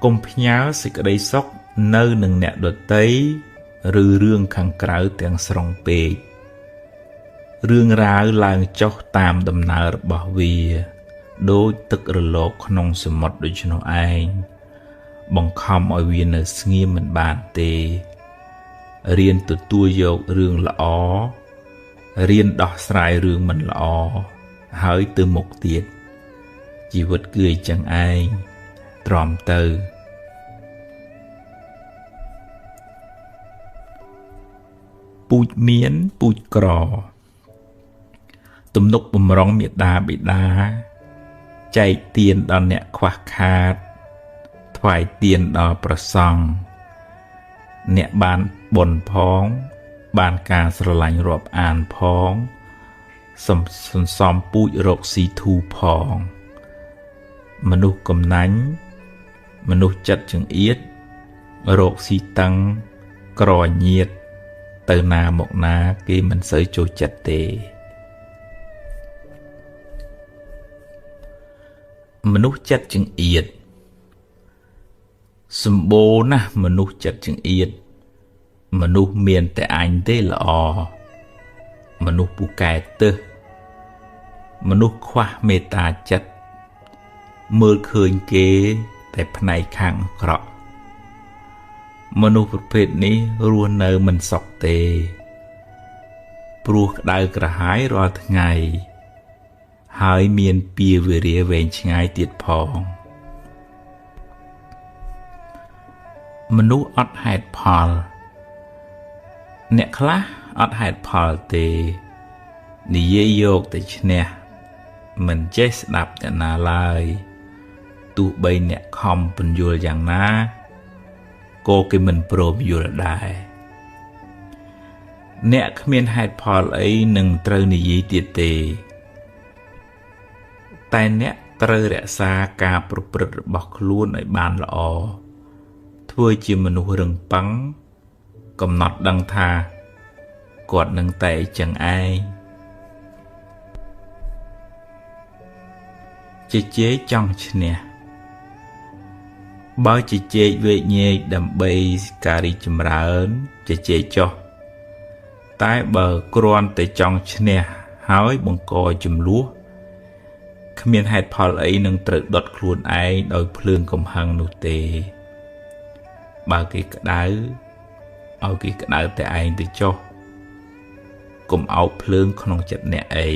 កុំផ្ញើសេចក្តីសុខនៅនឹងអ្នកដទៃឬរឿងខាងក្រៅទាំងស្រុងពេករឿងរ៉ាវឡើងចុះតាមដំណើររបស់វាដូចទឹករលកក្នុងសមុទ្រដូច្នោះឯងបង្ខំឲ្យវានៅស្ងៀមមិនបានទេរៀនទទួលយករឿងល្អរៀនដោះស្រាយរឿងមិនល្អហើយទៅមុខទៀតជីវិតគឺអញ្ចឹងឯងទ្រាំទៅពូជមានពូជក្រទំនុកបំរុងមេដាបិតាចែកទានដល់អ្នកខ្វះខាតថ្វាយទានដល់ព្រះសង្ឃអ្នកបានបុណ្យផងបានការស្រឡាញ់រាប់អានផងសន្សំពូជរកស៊ីធូផងមនុស្សកំណាញ់មនុស្សចិត្តចង្អៀតរកស៊ីតឹងក្រញៀតទៅណាមកណាគេមិនសូវចូលចិត្តទេមនុស្សចិត្តចង្អៀតសម្បូរណាស់មនុស្សចិត្តចង្អៀតមនុស្សមានតែអញទេល្អមនុស្សពូកែទឹះមនុស្សខ្វះមេត្តាចិត្តមើលឃើញគេតែផ្នែកខាងអាក្រក់មនុស្សប្រភេទនេះរស់នៅមិនសុខទេព្រោះក្តៅក្រហាយរាល់ថ្ងៃហើយមានពៀវេរាវែងឆ្ងាយទៀតផងមនុស្សអត់ហេតុផលអ្នកខ្លះអត់ហេតុផលទេនិយាយយកតែឈ្នះមិនចេះស្ដាប់អ្នកណាឡើយទោះបីអ្នកខំពន្យល់យ៉ាងណាក៏គេមិនព្រមយល់ដែរអ្នកគ្មានហេតុផលអីនឹងត្រូវនិយាយទៀតទេតែអ្នកត្រូវរក្សាការប្រព្រឹត្តរបស់ខ្លួនឲ្យបានល្អធ្វើជាមនុស្សរឹងប៉ឹងកំណត់ដឹងថាគាត់នឹងតែចឹងឯងជជែកចង់ឈ្នះបើជជែកវែកញែកដើម្បីការរីចម្រើនជជែកចុះតែបើគ្រាន់តែចង់ឈ្នះហើយបង្កចំនួនគ្មានហេតុផលអីនឹងត្រូវដុតខ្លួនឯងដោយភ្លើងកំហឹងនោះទេបើគេក្តៅឲ្យគេក្តៅតែឯងទៅចុះកុំអោបភ្លើងក្នុងចិត្តអ្នកអី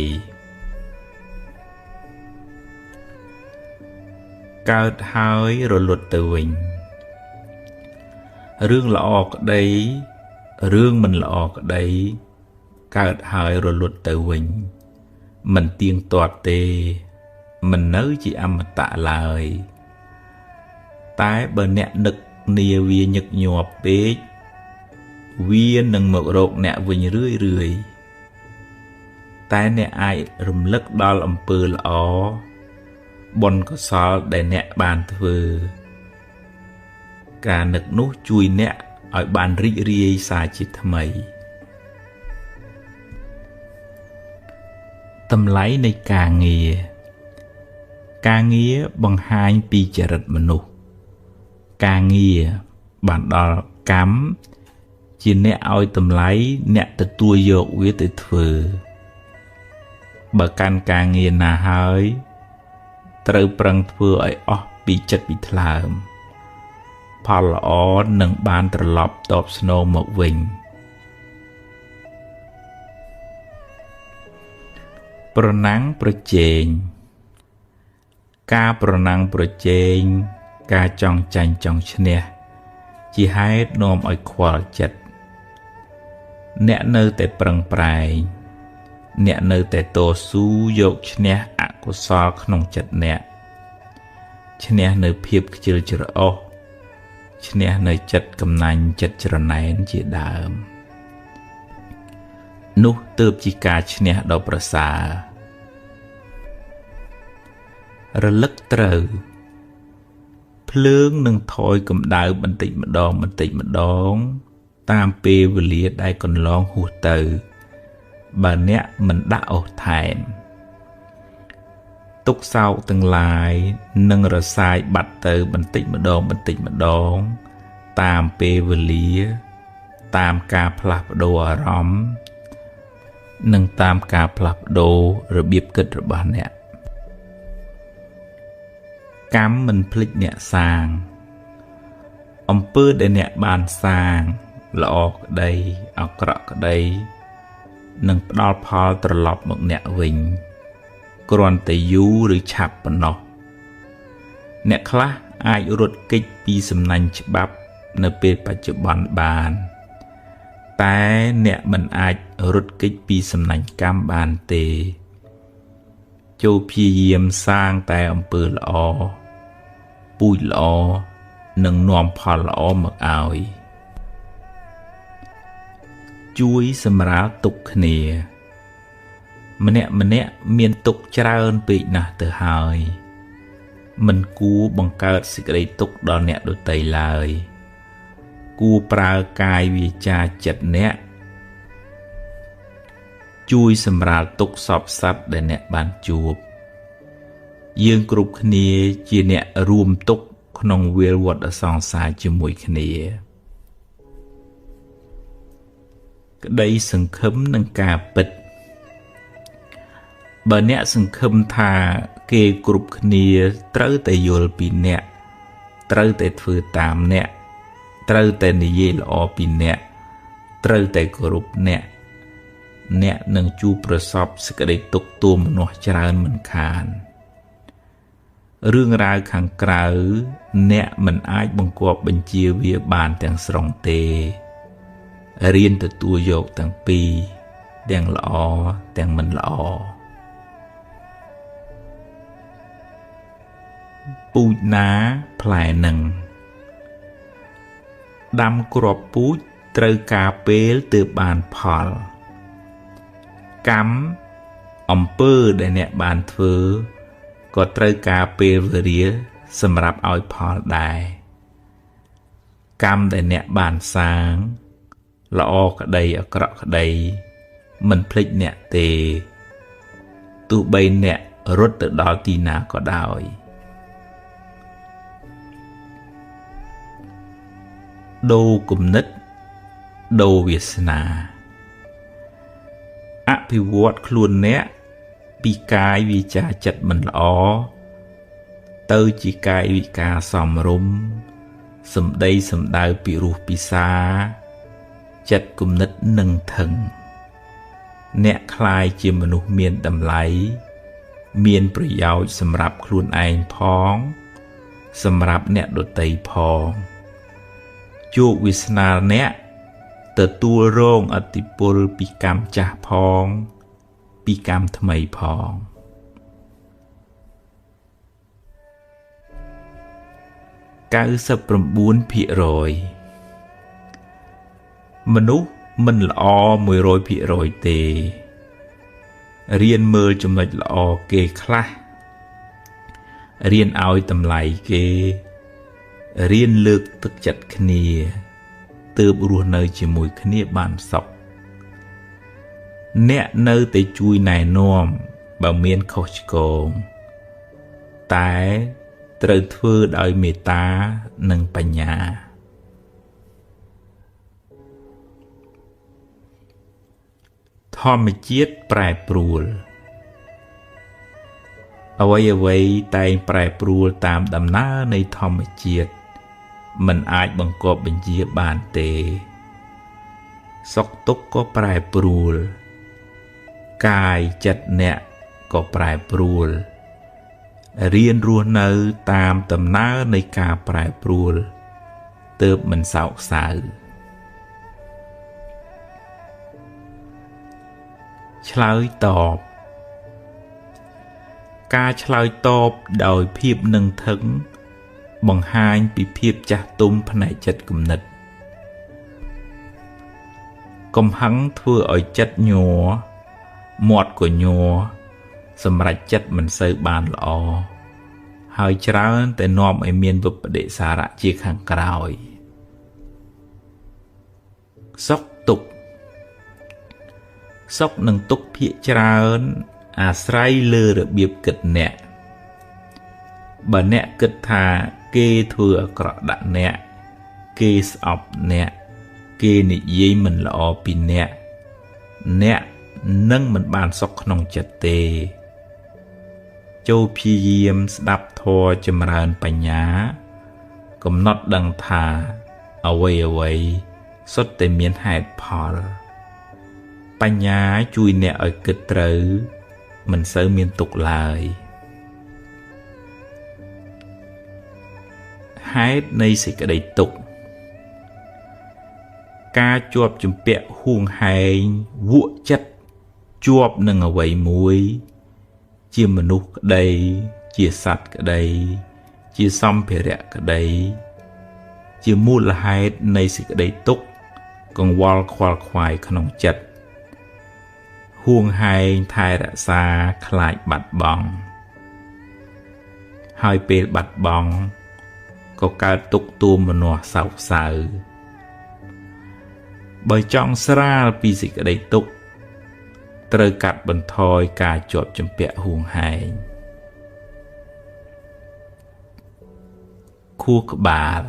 កើតហើយរលត់ទៅវិញរឿងល្អក្តីរឿងមិនល្អក្តីកើតហើយរលត់ទៅវិញមិនទៀងទាត់ទេមិននៅជាអមតៈឡើយតែបើអ្នកនឹកនាវាញឹកញាប់ពេកវានឹងមករកអ្នកវិញរឿយតែអ្នកអាចរំលឹកដល់អំពើល្អបុណ្យកុសលដែលអ្នកបានធ្វើការនឹកនោះជួយអ្នកឲ្យបានរីករាយសាជាថ្មីតម្លៃនៃការងារបង្ហាញពីចរិតមនុស្សការងារបានដល់កម្មជាអ្នកឲ្យតម្លៃអ្នកទទួលយកវាទៅធ្វើបើកាន់ការងារណាហើយត្រូវប្រឹងធ្វើឲ្យអស់ពីចិត្តពីថ្លើមផលល្អនឹងបានត្រឡប់តបស្នងមកវិញប្រណាំងប្រជែងការប្រណាំងប្រជែងការចង់ចាញ់ចង់ឈ្នះជាហេតុនាំឲ្យខ្វល់ចិត្តអ្នកនៅតែប្រឹងប្រែងអ្នកនៅតែតស៊ូយកឈ្នះអកុសលក្នុងចិត្តអ្នកឈ្នះនៅភាពខ្ជិលច្រអូសឈ្នះនៅចិត្តកំណាញ់ចិត្តច្រណែនជាដើមនោះទើបជាការឈ្នះដ៏ប្រសើររលឹកត្រូវភ្លើងនឹងថយកម្ដៅបន្តិចម្ដងតាមពេលវេលាដែលកន្លងហួសទៅបើអ្នកមិនដាក់អុសថែម ទុកសោកទាំងឡាយនឹងរសាយបាត់ទៅបន្តិចម្ដងតាមពេលវេលាតាមការផ្លាស់ប្ដូរអារម្មណ៍និងតាមការផ្លាស់ប្ដូររបៀបគិតរបស់អ្នកកម្មមិនភ្លេចអ្នកសាងអំពើដែលអ្នកបានសាងល្អក្តីអាក្រក់ក្តីនឹងផ្ដល់ផលត្រឡប់មកអ្នកវិញគ្រាន់តែយូរឬឆាប់ប៉ុណ្ណោះអ្នកខ្លះអាចរត់គេចពីសំណាញ់ច្បាប់នៅពេលបច្ចុប្បន្នបានតែអ្នកមិនអាចរត់គេចពីសំណាញ់កម្មបានទេចូលព្យាយាមសាងតែអំពើល្អពូជល្អនិងនាំផលល្អមកឲ្យជួយសម្រាលទុក្ខគ្នាម្នាក់មានទុក្ខច្រើនពេកណាស់ទៅហើយមិនគួរបង្កើតសេចក្តីទុក្ខដល់អ្នកដទៃឡើយគួរប្រើកាយវាចាចិត្តអ្នកជួយសម្រាលទុក្ខសពសត្វដែលអ្នកបានជួបយើងគ្រប់គ្នាជាអ្នករួមទុក្ខក្នុងវាលវដ្តសង្សារជាមួយគ្នាក្តីសង្ឃឹមនឹងការពិតបើអ្នកសង្ឃឹមថាគេគ្រប់គ្នាត្រូវតែយល់ពីអ្នកត្រូវតែធ្វើតាមអ្នកត្រូវតែនិយាយល្អពីអ្នកត្រូវតែគោរពអ្នកនឹងជួបប្រសពសេចក្តីទុក្ខទោមនស្សច្រើនមិនខានរឿងរ៉ាវខាងក្រៅអ្នកមិនអាចបង្គាប់បញ្ជាវាបានទាំងស្រុងទេរៀនទទួលយកទាំងពីរទាំងល្អទាំងមិនល្អពូជណាផ្លែនឹងដាំគ្រាប់ពូជត្រូវការពេលទើបបានផលកម្មអំពើដែលអ្នកបានធ្វើក៏ត្រូវការពេលវេលាសម្រាប់ឲ្យផលដែរកម្មដែលអ្នកបានសាងល្អក្តីអាក្រក់ក្តីមិនភ្លេចអ្នកទេទោះបីអ្នករត់ទៅដល់ទីណាក៏ដោយដូរគំនិតដូរវាសនាអភិវឌ្ឍខ្លួនអ្នកពីកាយវាចាចិត្តមិនល្អទៅជាកាយវិការសមរម្យសម្ដីសម្ដៅពិរោះពិសាចិត្តគំនិតនឹងថឹងអ្នកคล้ายជាមនុស្សមានតម្លៃមានប្រយោជន៍សម្រាប់ខ្លួនឯងផងសម្រាប់អ្នកដទៃផងជោគវាសនាអ្នកទទួលរងឥទ្ធិពលពីកម្មចាស់ផងពីកម្មថ្មីផង99%មនុស្សមិនល្អ 100% ទេរៀនមើលចំណុចល្អគេខ្លះរៀនឲ្យតម្លៃគេរៀនលើកទឹកចិត្តគ្នាទើបរស់នៅជាមួយគ្នាបានសុខអ្នកនៅតែជួយណែនាំបើមានខុសឆ្គងតែត្រូវធ្វើដោយមេត្តានិងបញ្ញាធម្មជាតិប្រែប្រួលអ្វីតែងប្រែប្រួលតាមដំណើរនៃធម្មជាតិមិនអាចបង្គាប់បញ្ជាបានទេសុខទុក្ខក៏ប្រែប្រួលកាយចិត្តអ្នកក៏ប្រែប្រួលរៀនរស់នៅតាមដំណើរនៃការប្រែប្រួលទើបមិនសោកសៅឆ្លើយតបការឆ្លើយតបដោយភាពនឹងថឹងបង្ហាញពីភាពចាស់ទុំផ្នែកចិត្តគំនិតកំហឹងធ្វើឲ្យចិត្តញ័រមាត់ក៏ញ័រសម្រាប់ចិត្តមិនសូវបានល្អហើយច្រើនតែនាំឲ្យមានវិប្បដិសារៈជាខាងក្រោយសុខទុក្ខសុខនិងទុក្ខភាគច្រើនអាស្រ័យលើរបៀបគិតអ្នក បើអ្នកគិតថាគេធ្វើអាក្រក់ដាក់អ្នកគេស្អប់អ្នកគេនិយាយមិនល្អពីអ្នកនឹងមិនបានសុខក្នុងចិត្តទេចូលព្យាយាមស្ដាប់ធម៌ចម្រើនបញ្ញាកំណត់ដឹងថាអ្វីសុទ្ធតែមានហេតុផលបញ្ញាជួយអ្នកឲ្យគិតត្រូវមិនសូវមានទុក្ខឡើយហេតុនៃសេចក្តីទុក្ខការជាប់ជំពាក់ហួងហែងវក់ចិត្តជាប់នឹងអ្វីមួយជាមនុស្សក្តីជាសត្វក្តីជាសម្ភារៈក្តីជាមូលហេតុនៃសេចក្តីទុក្ខកង្វល់ខ្វល់ខ្វាយក្នុងចិត្តហួងហែងថែរក្សាខ្លាចបាត់បង់ហើយពេលបាត់បង់ក៏កើតទុក្ខទូមនោះសោកសៅបើចង់ស្រាលពីសេចក្តីទុក្ខត្រូវកាត់បន្ថយការជាប់ជំពាក់ហួងហែងខួរក្បាល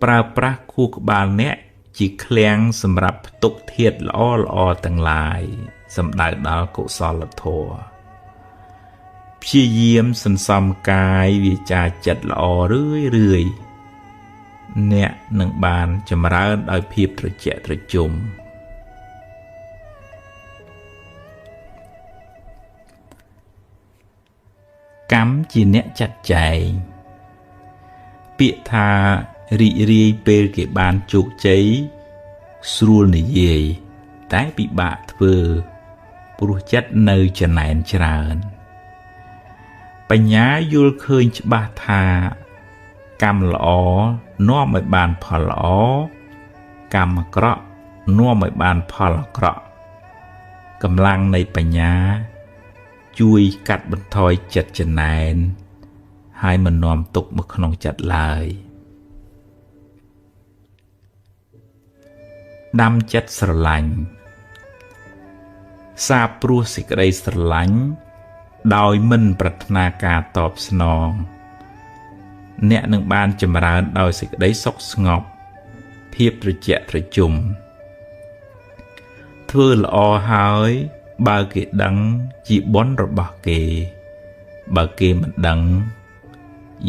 ប្រើប្រាស់ខួរក្បាលអ្នកជាឃ្លាំងសម្រាប់ផ្ទុកធាតុល្អទាំងឡាយសម្ដៅដល់កុសលធម៌ព្យាយាមសន្សំកាយវាចាចិត្តល្អរឿយអ្នកនឹងបានចម្រើនដោយភាពត្រជាក់ត្រជុំកម្មជាអ្នកចាត់ចែងពាក្យថារីករាយពេលគេបានជោគជ័យស្រួលនិយាយតែពិបាកធ្វើព្រោះចិត្តនៅចំណែនច្រើនបញ្ញាយល់ឃើញច្បាស់ថាកម្មល្អនាំឲ្យបានផលល្អកម្មអាក្រក់នាំឲ្យបានផលអាក្រក់កម្លាំងនៃបញ្ញាជួយកាត់បន្ថយចិត្តចំណែនហើយមិននាំទុក្ខមកក្នុងចិត្តឡើយដាំចិត្តស្រឡាញ់សាបព្រោះសេចក្តីស្រឡាញ់ដោយមិនប្រាថ្នាការតបស្នងអ្នកនឹងបានចម្រើនដោយសេចក្តីសុខស្ងប់ភាពត្រជាក់ត្រជុំធ្វើល្អហើយបើគេដឹងជាបុណ្យរបស់គេបើគេមិនដឹង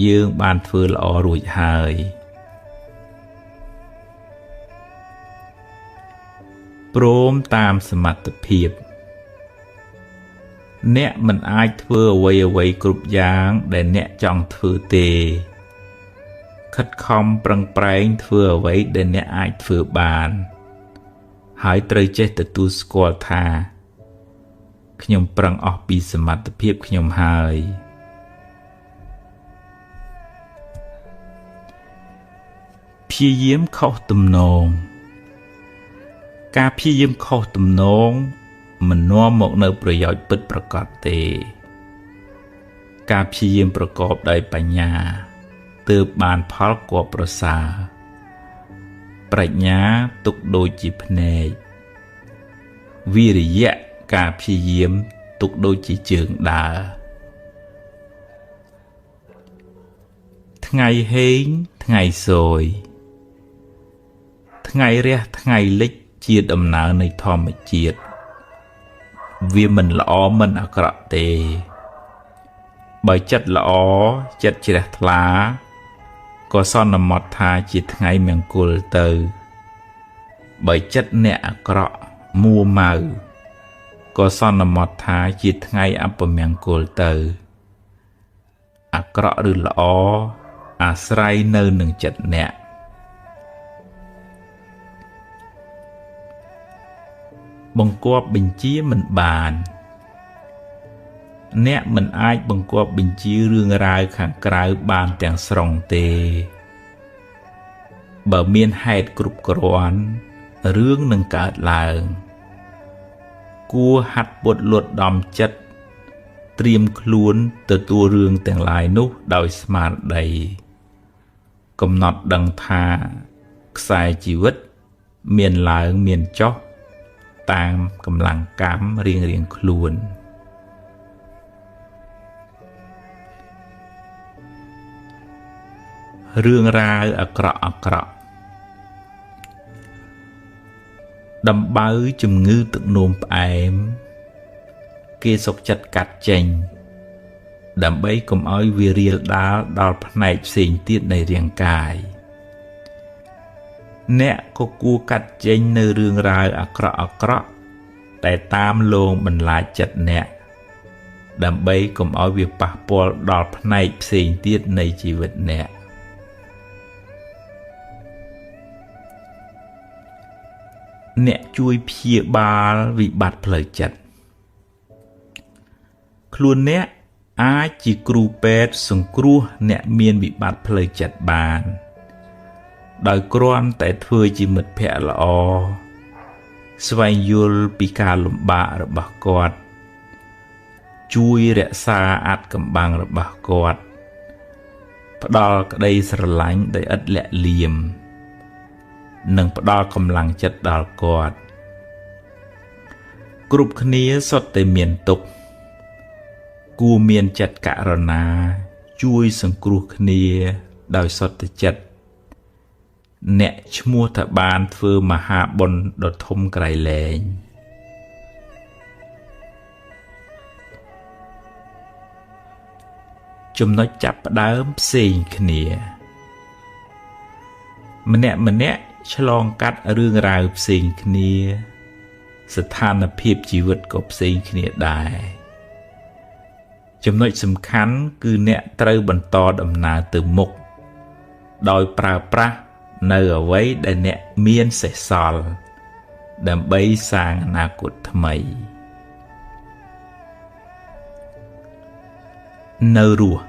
យើងបានធ្វើល្អរួចហើយព្រមតាមសមត្ថភាពអ្នកមិនអាចធ្វើអ្វីគ្រប់យ៉ាងដែលអ្នកចង់ធ្វើទេខិតខំប្រឹងប្រែងធ្វើអ្វីដែលអ្នកអាចធ្វើបានហើយត្រូវចេះទទួលស្គាល់ថាខ្ញុំប្រឹងអស់ពីសមត្ថភាពខ្ញុំហើយព្យាយាមខុសទំនងការព្យាយាមខុសទំនងមិននាំមកនៅប្រយោជន៍ពិតប្រាកដទេការព្យាយាមប្រកបដោយបញ្ញាទើបបានផលគបប្រសើរប្រាជ្ញាទុកដូចជាភ្នែកវិរិយៈការព្យាយាមទុកដូចជាជើងដើរថ្ងៃហេងថ្ងៃសូយថ្ងៃរះថ្ងៃលិចជាដំណើរនៃធម្មជាតិវាមិនល្អមិនអាក្រក់ទេបើចិត្តល្អចិត្តជ្រះថ្លាក៏សន្មតថាជាថ្ងៃមង្គលទៅបើចិត្តអ្នកអាក្រក់មួម៉ៅក៏សន្មតថាជាថ្ងៃអពមង្គលទៅអាក្រក់ឬល្អអាស្រ័យនៅនឹងចិត្តអ្នកបង្គាប់បញ្ជាមិនបានអ្នកមិនអាចបង្គាប់បញ្ជារឿងរ៉ាវខាងក្រៅបានទាំងស្រុងទេបើមានហេតុគ្រប់គ្រាន់រឿងនឹងកើតឡើងគួរហាត់ពុតលត់ដំចិត្តត្រៀមខ្លួនទទួលរឿងទាំងឡាយនោះដោយស្មារតីកំណត់ដឹងថាខ្សែជីវិតមានឡើងមានចុះតាមកម្លាំងកម្មរៀងខ្លួន រឿងរ៉ាវអាក្រក់អាក្រក់ដំបៅជំងឺទឹកនោមផ្អែមគេសុកចិត្តកាត់ចេញដើម្បីកុំឲ្យវារាលដាលដល់ផ្នែកផ្សេងទៀតនៃរាងកាយអ្នកក៏គួរកាត់ចេញនៅរឿងរ៉ាវអាក្រក់អាក្រក់ដែលតាមលងបន្លាចចិត្តអ្នកដើម្បីកុំឲ្យវាប៉ះពាល់ដល់ផ្នែកផ្សេងទៀតនៃជីវិតអ្នកជួយព្យាបាលវិបត្តិផ្លូវចិត្តខ្លួនអ្នកអាចជាគ្រូពេទ្យសង្គ្រោះអ្នកមានវិបត្តិផ្លូវចិត្តបានដោយគ្រាន់តែធ្វើជាមិត្តភក្តិល្អស្វែងយល់ពីការលំបាករបស់គាត់ជួយរក្សាអាថ៌កំបាំងរបស់គាត់ផ្ដល់ក្តីស្រឡាញ់ដោយឥតលាក់លៀមនិងផ្ដល់កម្លាំងចិត្តដល់គាត់គ្រប់គ្នាសុទ្ធតែមានទុក្ខគួរមានចិត្តករុណាជួយសង្គ្រោះគ្នាដោយសុទ្ធចិត្តអ្នកឈ្មោះថាបានធ្វើមហាបុណ្យដ៏ធំក្រៃលែងចំណុចចាប់ផ្ដើមផ្សេងគ្នាម្នាក់ឆ្លងកាត់រឿងរ៉ាវផ្សេងគ្នាស្ថានភាពជីវិតក៏ផ្សេងគ្នាដែរចំណុចសំខាន់គឺអ្នកត្រូវបន្តដំណើរទៅមុខដោយប្រើប្រាស់នៅអ្វីដែលអ្នកមានសេសសល់ដើម្បីសាងអនាគតថ្មីនៅរស់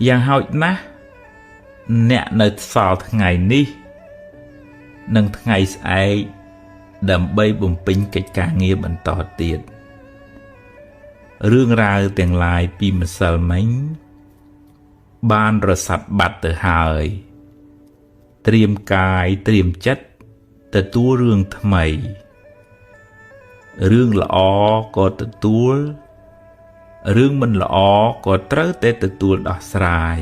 យ៉ាងហោចណាស់អ្នកនៅសល់ថ្ងៃនេះនិងថ្ងៃស្អែកដើម្បីបំពេញកិច្ចការងារបន្តទៀតរឿងរ៉ាវទាំងឡាយពីម្សិលមិញបានរសាត់បាត់ទៅហើយត្រៀមកាយត្រៀមចិត្តទទួលរឿងថ្មីរឿងល្អក៏ទទួលរឿងមិនល្អក៏ត្រូវតែទទួលដោះស្រាយ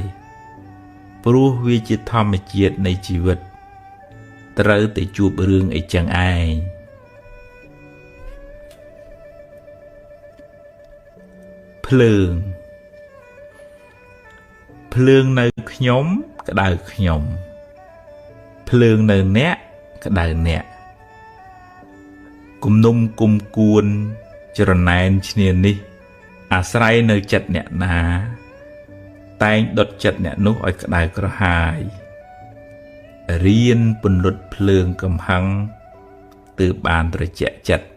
ព្រោះវាជាធម្មជាតិនៃជីវិតត្រូវតែជួបរឿងអីចឹងឯងភ្លើងនៅខ្ញុំក្តៅខ្ញុំភ្លើងនៅអ្នកក្តៅអ្នកគំនុំគុំគួនច្រណែនឈ្នានេះអាស្រ័យនៅចិត្តអ្នកណាតែងដុតចិត្តអ្នកនោះឲ្យក្តៅក្រហាយរៀនពន្លត់ភ្លើងកំហឹងទើបបានត្រជាក់ចិត្ត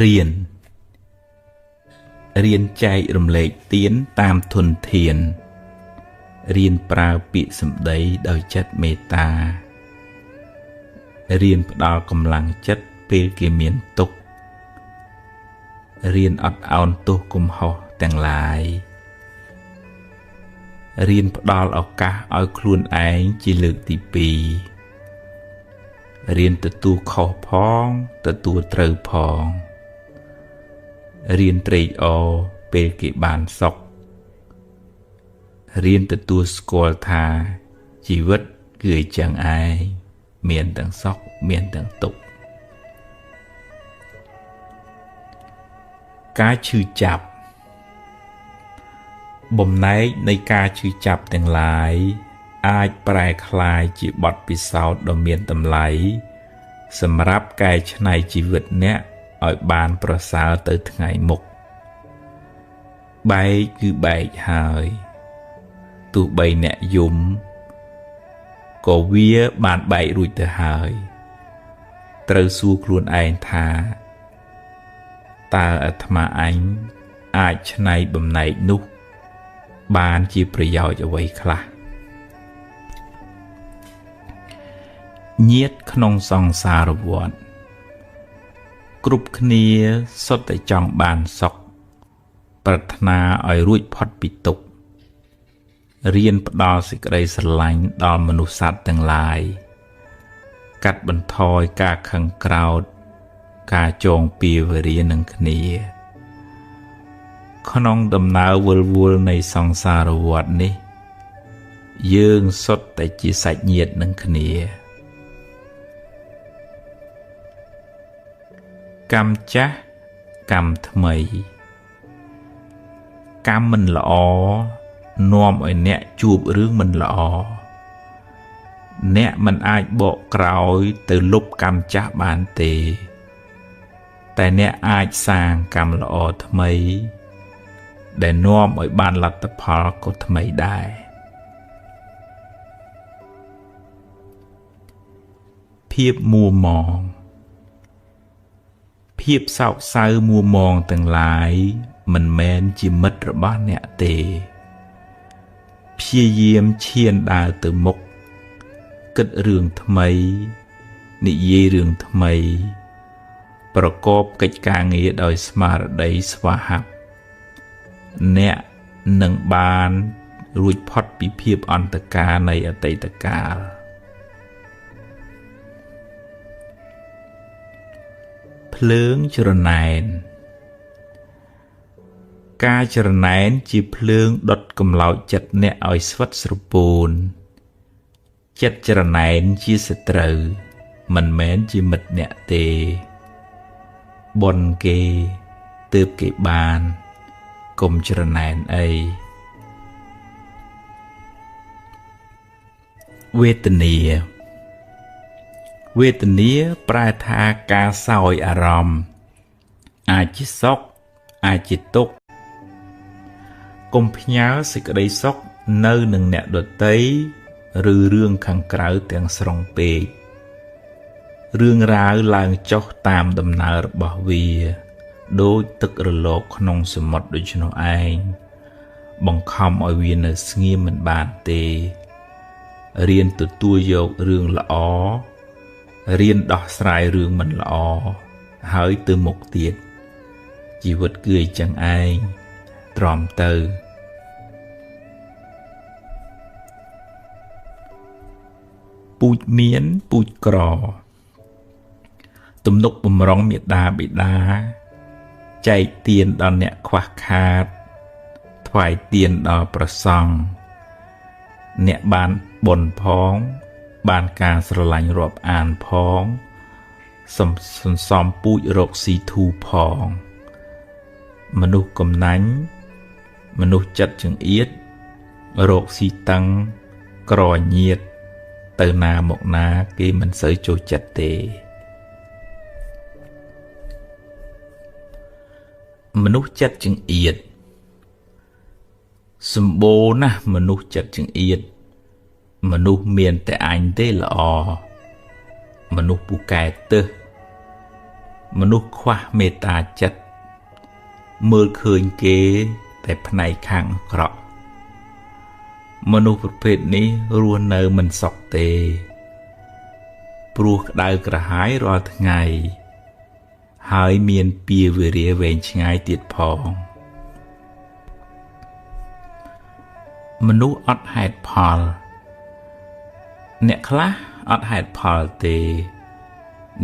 រៀនចែករំលែកទានតាមធនធានរៀនប្រើពាក្យសម្ដីដោយចិត្តមេត្តារៀនផ្ដល់កម្លាំងចិត្តពេលគេមានទុក្ខរៀនអត់ឱនទោសកំហុសទាំងឡាយរៀនផ្ដល់ឱកាសឲ្យខ្លួនឯងជាលើកទី2រៀនទទួលខុសផងទទួលត្រូវផងរៀនត្រេកអរពេលគេបានសុខរៀនទទួលស្គាល់ថាជីវិតគឺអញ្ចឹងឯងមានទាំងសុខមានទាំងទុក្ខការឈឺចាប់បំណែកនៃការឈឺចាប់ទាំងឡាយអាចប្រែក្លាយជាបទពិសោធន៍ដ៏មានតម្លៃសម្រាប់កែច្នៃជីវិតអ្នកឲ្យបានប្រសើរទៅថ្ងៃមុខបែកគឺបែកហើយទោះបីអ្នកយំក៏វាបានបែករួចទៅហើយត្រូវសួរខ្លួនឯងថាតើអាត្មាអញអាចច្នៃបំណែកនោះបានជាប្រយោជន៍អ្វីខ្លះញាតិក្នុងសង្សារវដ្តគ្រប់គ្នាសុទ្ធតែចង់បានសុខប្រាថ្នាឲ្យរួចផុតពីទុក្ខរៀនផ្ដល់សេចក្តីស្រឡាញ់ដល់មនុស្សសត្វទាំងឡាយកាត់បន្ថយការខឹងក្រោធការចងពៀវរានឹងគ្នា ក្នុងដំណើរវិលវល់នៃសង្សារវដ្តនេះយើងសុទ្ធតែជាសាច់ញាតិនឹងគ្នាកម្មចាស់កម្មថ្មីកម្មមិនល្អនាំឲ្យអ្នកជួបរឿងមិនល្អអ្នកមិនអាចបកក្រោយទៅលុបកម្មចាស់បានទេតែអ្នកអាចសាងកម្មល្អថ្មីដែលនាំឲ្យបានលទ្ធផលក៏ថ្មីដែរភាពមួមងភាពសោកសៅមួមងទាំងឡាយមិនមែនជាមិត្តរបស់អ្នកទេព្យាយាមឈានដើរទៅមុខគិតរឿងថ្មីនិយាយរឿងថ្មីប្រកបកិច្ចការងារដោយស្មារតីស្វាហាប់អ្នកនឹងបានរួចផុតពីភាពអន្តការនៃអតីតកាលភ្លើងច្រណែនការច្រណែនជាភ្លើងដុតកម្លោចចិត្តអ្នកឲ្យស្វិតស្រពោនចិត្តច្រណែនជាសត្រូវមិនមែនជាមិត្តអ្នកទេបុណ្យគេទើបគេបានកុំច្រណែនអីវេទនាវេទនាប្រែថាការសោយអារម្មណ៍អាចជាសុខអាចជាទុក្ខកុំផ្ញើសេចក្តីសុខនៅនឹងអ្នកដទៃឬរឿងខាងក្រៅទាំងស្រុងពេករឿងរ៉ាវឡើងចុះតាមដំណើររបស់វាដូចទឹករលកក្នុងសមុទ្រដូច្នោះឯងបង្ខំឲ្យវានៅស្ងៀមមិនបានទេរៀនទទួលយករឿងល្អរៀនដោះស្រាយរឿងមិនល្អហើយទៅមុខទៀតជីវិតគឺអញ្ចឹងឯងទ្រាំទៅពូជមានពូជក្រទំនុកបំរុងមេដាបិតាចែកទានដល់អ្នកខ្វះខាតថ្វាយទានដល់ព្រះសង្ឃអ្នកបានបុណ្យផងបានការស្រឡាញ់រាប់អានផងសន្សំពូជរកស៊ីធូផងមនុស្សកំណាញ់មនុស្សចិត្តចង្អៀតរកស៊ីតឹងក្រញៀតទៅណាមកណាគេមិនសូវចូលចិត្តទេមនុស្សចិត្តចង្អៀតសម្បូរណាស់មនុស្សចិត្តចង្អៀតមនុស្សមានតែអញទេល្អមនុស្សពូកែទឹះមនុស្សខ្វះមេត្តាចិត្តមើលឃើញគេតែផ្នែកខាងអាក្រក់មនុស្សប្រភេទនេះរស់នៅមិនសុខទេព្រោះក្តៅក្រហាយរាល់ថ្ងៃហើយមានពាវេរាវែងឆ្ងាយទៀតផងមនុស្សអត់ហេតុផលអ្នកខ្លះអត់ហេតុផលទេ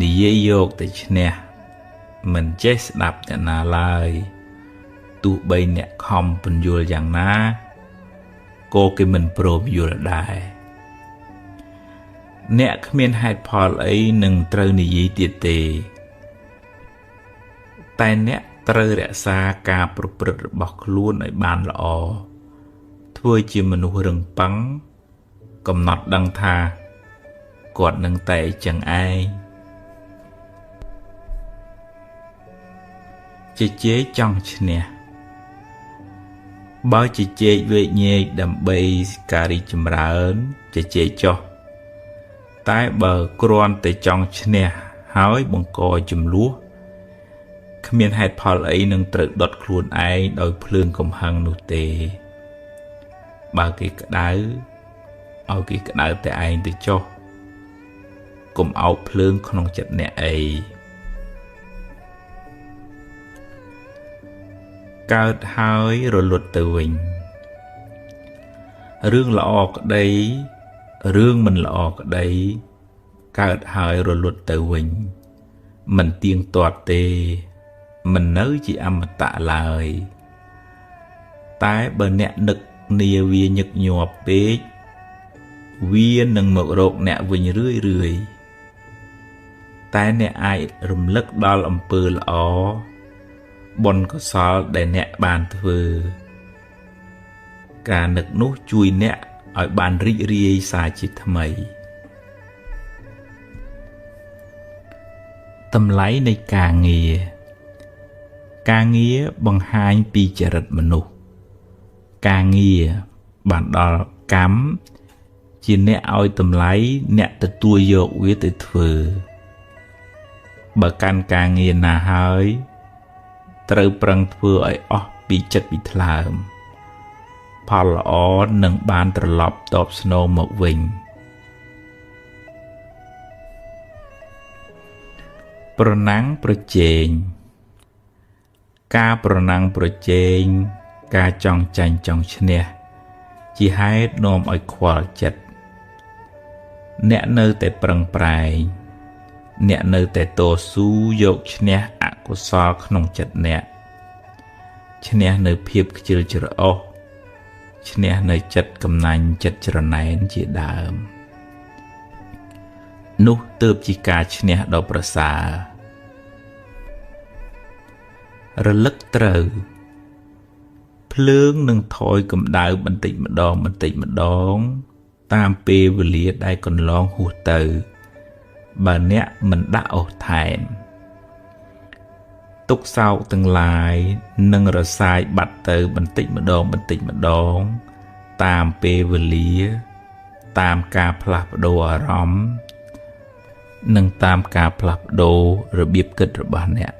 និយាយយកតែឈ្នះមិនចេះស្ដាប់អ្នកណាឡើយទោះបីអ្នកខំពន្យល់យ៉ាងណាក៏គេមិនព្រមយល់ដែរអ្នកគ្មានហេតុផលអីនឹងត្រូវនិយាយទៀតទេតែអ្នកត្រូវរក្សាការប្រព្រឹត្តរបស់ខ្លួនឲ្យបានល្អធ្វើជាមនុស្សរឹងប៉ឹងកំណត់ដឹងថាគាត់នឹងតែចឹងឯងជជែកចង់ឈ្នះបើជជែកវែកញែកដើម្បីការរីកចម្រើនជជែកចុះតែបើគ្រាន់តែចង់ឈ្នះហើយបង្កចំនួនគ្មានហេតុផលអីនឹងត្រូវដុតខ្លួនឯងដោយភ្លើងកំហឹងនោះទេបើគេក្តៅឲ្យគេក្តៅតែឯងទៅចុះកុំអោបភ្លើងក្នុងចិត្តអ្នកអីកើតហើយរលត់ទៅវិញរឿងល្អក្តីរឿងមិនល្អក្តីកើតហើយរលត់ទៅវិញមិនទៀងទាត់ទេមិននៅជាអមតៈឡើយ តែបើអ្នកនឹកនាវាញឹកញាប់ពេកវានឹងមករកអ្នកវិញរឿយតែអ្នកអាចរំលឹកដល់អំពើល្អបុណ្យកុសលដែលអ្នកបានធ្វើការនឹកនោះជួយអ្នកឲ្យបានរីករាយសារជាថ្មីតម្លៃនៃការងារបង្ហាញពីចរិតមនុស្សការងារបានដល់កម្មជាអ្នកឲ្យតម្លៃអ្នកទទួលយកវាទៅធ្វើបើកាន់ការងារណាហើយត្រូវប្រឹងធ្វើឲ្យអស់ពីចិត្តពីថ្លើមផលល្អនឹងបានត្រឡប់តបស្នងមកវិញប្រណាំងប្រជែងការប្រណាំងប្រជែងការចង់ចាញ់ចង់ឈ្នះជាហេតុនាំឲ្យខ្វល់ចិត្តអ្នកនៅតែប្រឹងប្រែងអ្នកនៅតែតស៊ូយកឈ្នះអកុសលក្នុងចិត្តអ្នកឈ្នះនៅភាពខ្ជិលច្រអូសឈ្នះនៅចិត្តកំណាញ់ចិត្តច្រណែនជាដើមនោះទើបជាការឈ្នះដ៏ប្រសើររលឹកត្រូវភ្លើងនឹងថយកម្ដៅបន្តិចម្ដងតាមពេលវេលាដែលកន្លងហួសទៅបើអ្នកមិនដាក់អុសថែមទុក្ខសោកទាំងឡាយនឹងរសាយបាត់ទៅបន្តិចម្ដងតាមពេលវេលាតាមការផ្លាស់ប្ដូរអារម្មណ៍និងតាមការផ្លាស់ប្ដូររបៀបគិតរបស់អ្នក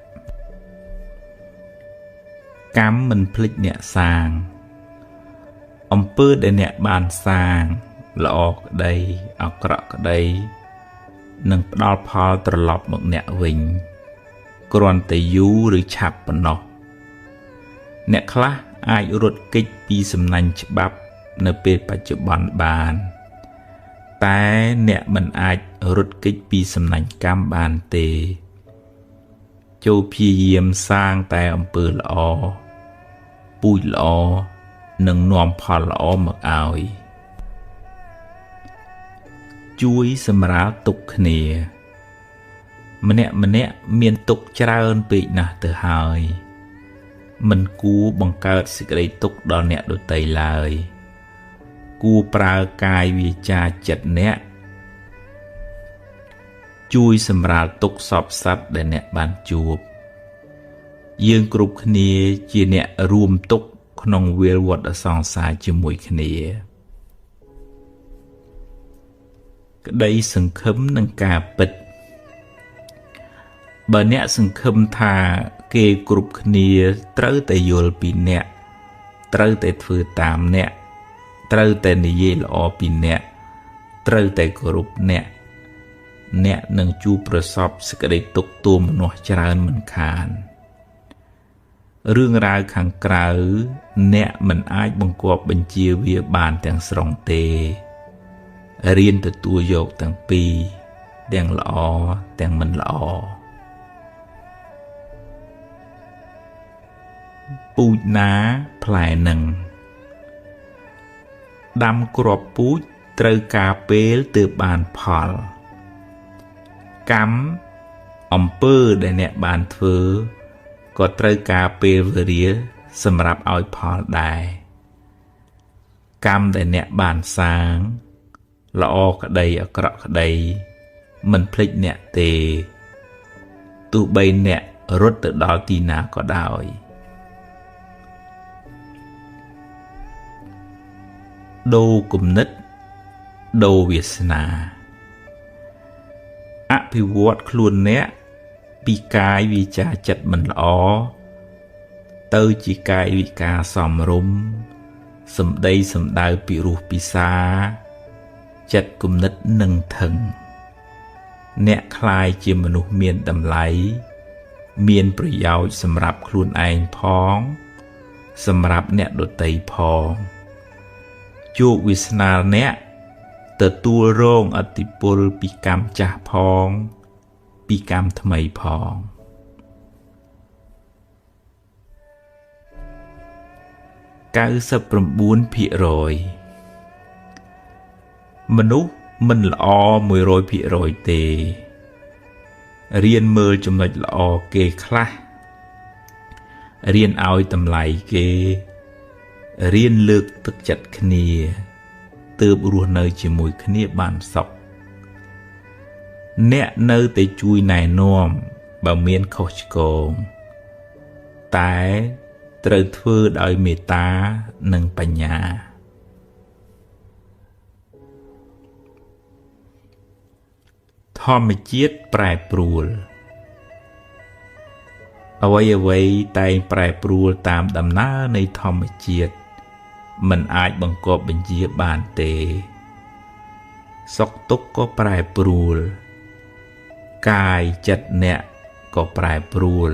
កម្មមិនភ្លេចអ្នកសាងអំពើដែលអ្នកបានសាងល្អក្តីអាក្រក់ក្តីនឹងផ្ដល់ផលត្រឡប់មកអ្នកវិញគ្រាន់តែយូរឬឆាប់ប៉ុណ្ណោះអ្នកខ្លះអាចរត់គេចពីសំណាញ់ច្បាប់នៅពេលបច្ចុប្បន្នបានតែអ្នកមិនអាចរត់គេចពីសំណាញ់កម្មបានទេចូលព្យាយាមសាងតែអំពើល្អពូជល្អនឹងនាំផលល្អមកឲ្យជួយសម្រាលទុក្ខគ្នាម្នាក់មានទុក្ខច្រើនពេកណាស់ទៅហើយមិនគួរបង្កើតសេចក្តីទុក្ខដល់អ្នកដទៃឡើយគួរប្រើកាយវាចាចិត្តអ្នកជួយសម្រាលទុក្ខសពសត្វដែលអ្នកបានជួបយើងគ្រប់គ្នាជាអ្នករួមទុក្ខក្នុងវាលវដ្តសង្សារជាមួយគ្នាក្តីសង្ឃឹមនឹងការពិតបើអ្នកសង្ឃឹមថាគេគ្រប់គ្នាត្រូវតែយល់ពីអ្នកត្រូវតែធ្វើតាមអ្នកត្រូវតែនិយាយល្អពីអ្នកត្រូវតែគោរពអ្នកនឹងជួបប្រសពសេចក្តីទុក្ខទោមនស្សច្រើនមិនខានរឿងរ៉ាវខាងក្រៅអ្នកមិនអាចបង្គាប់បញ្ជាវាបានទាំងស្រុងទេរៀនទទួលយកទាំងពីរទាំងល្អទាំងមិនល្អពូជណាផ្លែនឹងដាំគ្រាប់ពូជត្រូវការពេលទើបបានផលកម្មអំពើដែលអ្នកបានធ្វើក៏ត្រូវការពេលវេលាសម្រាប់ឲ្យផលដែរកម្មដែលអ្នកបានសាងល្អក្តីអាក្រក់ក្តីមិនភ្លេចអ្នកទេទោះបីអ្នករត់ទៅដល់ទីណាក៏ដោយដូរគំនិតដូរវាសនាអភិវឌ្ឍខ្លួនអ្នកពីកាយវាចាចិត្តមិនល្អទៅជាកាយវិការសមរម្យសម្ដីសម្ដៅពីរោះពិសាចិត្តគំនិតនឹងថឹងអ្នកคล้ายជាមនុស្សមានតម្លៃមានប្រយោជន៍សម្រាប់ខ្លួនឯងផងសម្រាប់អ្នកដទៃផងជោគវាសនាអ្នកទទួលរងឥទ្ធិពលពីកម្មចាស់ផងពីកម្មថ្មីផង មនុស្សមិនល្អ 100% ទេរៀនមើលចំណុចល្អគេខ្លះរៀនឲ្យតម្លៃគេរៀនលើកទឹកចិត្តគ្នាទើបរស់នៅជាមួយគ្នាបានសុខអ្នកនៅតែជួយណែនាំបើមានខុសឆ្គងតែត្រូវធ្វើដោយមេត្តានិងបញ្ញាធម្មជាតិប្រែប្រួលអ្វីៗតែងប្រែប្រួលតាមដំណើរនៃធម្មជាតិមិនអាចបង្គាប់បញ្ជាបានទេសុខទុក្ខក៏ប្រែប្រួលកាយចិត្តអ្នកក៏ប្រែប្រួល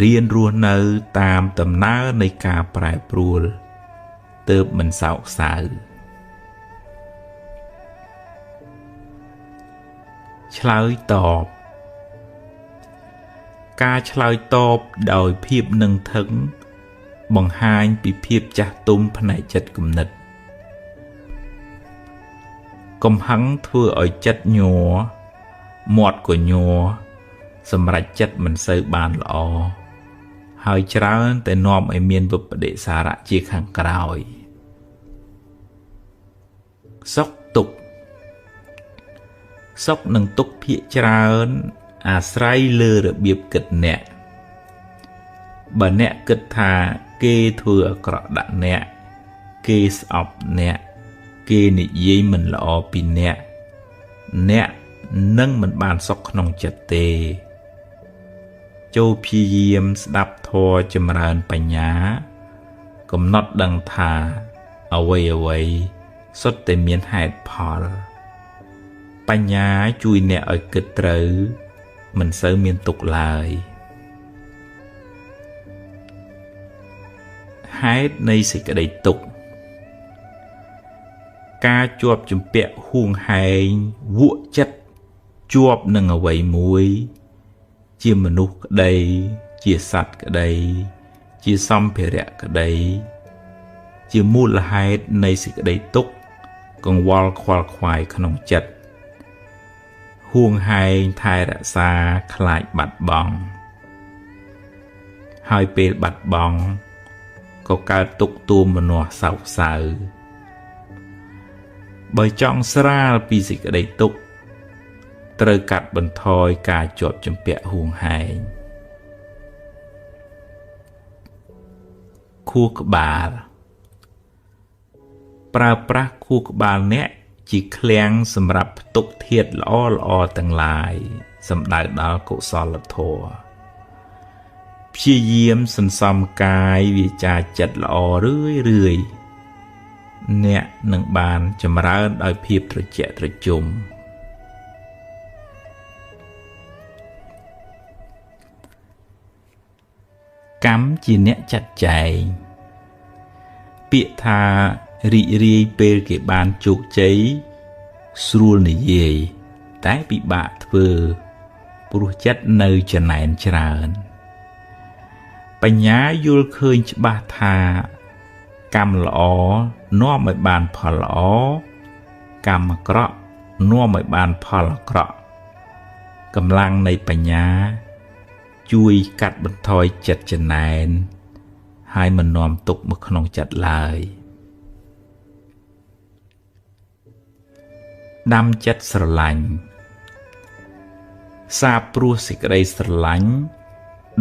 រៀនរស់នៅតាមដំណើរនៃការប្រែប្រួលទើបមិនសោកសៅឆ្លើយតបការឆ្លើយតបដោយភាពនឹងធឹងបង្ហាញពីភាពចាស់ទុំផ្នែកចិត្តគំនិតកំហឹងធ្វើឲ្យចិត្តញ័រមាត់ក៏ញ័រសម្រេចចិត្តមិនសូវបានល្អហើយច្រើនតែនាំឲ្យមានវិប្បដិសារៈជាខាងក្រោយសុខទុក្ខសុខនិងទុក្ខភាគច្រើនអាស្រ័យលើរបៀបគិតអ្នកបើអ្នកគិតថាគេធ្វើអាក្រក់ដាក់អ្នកគេស្អប់អ្នកគេនិយាយមិនល្អពីអ្នកនឹងមិនបានសុខក្នុងចិត្តទេចូលព្យាយាមស្ដាប់ធម៌ចម្រើនបញ្ញាកំណត់ដឹងថាអ្វីសុទ្ធតែមានហេតុផលបញ្ញាជួយអ្នកឲ្យគិតត្រូវមិនសូវមានទុក្ខឡើយហេតុនៃសេចក្តីទុក្ខការជាប់ជំពាក់ហួងហែងវក់ចិត្តជាប់នឹងអ្វីមួយជាមនុស្សក្តីជាសត្វក្តីជាសម្ភារៈក្តីជាមូលហេតុនៃសេចក្តីទុក្ខកង្វល់ខ្វល់ខ្វាយក្នុងចិត្តហួងហែងថែរក្សាខ្លាចបាត់បង់ហើយពេលបាត់បង់ក៏កើតទុក្ខទូមនាស់សោកសៅបើចង់ស្រាលពីសេចក្តីទុក្ខត្រូវកាត់បន្ថយការជាប់ជំពាក់ហួងហែងខួរក្បាលប្រើប្រាស់ខួរក្បាលអ្នកជាឃ្លាំងសម្រាប់ផ្ទុកធាតុល្អទាំងឡាយសំដៅដល់កុសលធម៌ព្យាយាមសន្សំកាយវាចាចិត្តល្អរឿយអ្នកនឹងបានចម្រើនដោយភាពត្រជាក់ត្រជុំកម្មជាអ្នកចាត់ចែងពាក្យថារីករាយពេលគេបានជោគជ័យស្រួលនិយាយតែពិបាកធ្វើព្រោះចិត្តនៅចំណែនច្រើនបញ្ញាយល់ឃើញច្បាស់ថាកម្មល្អនាំឲ្យបានផលល្អកម្មអាក្រក់នាំឲ្យបានផលអាក្រក់កម្លាំងនៃបញ្ញាជួយកាត់បន្ថយចិត្តចំណែនហើយមិននាំទុក្ខមកក្នុងចិត្តឡើយដាំចិត្តស្រឡាញ់សាបព្រោះសេចក្តីស្រឡាញ់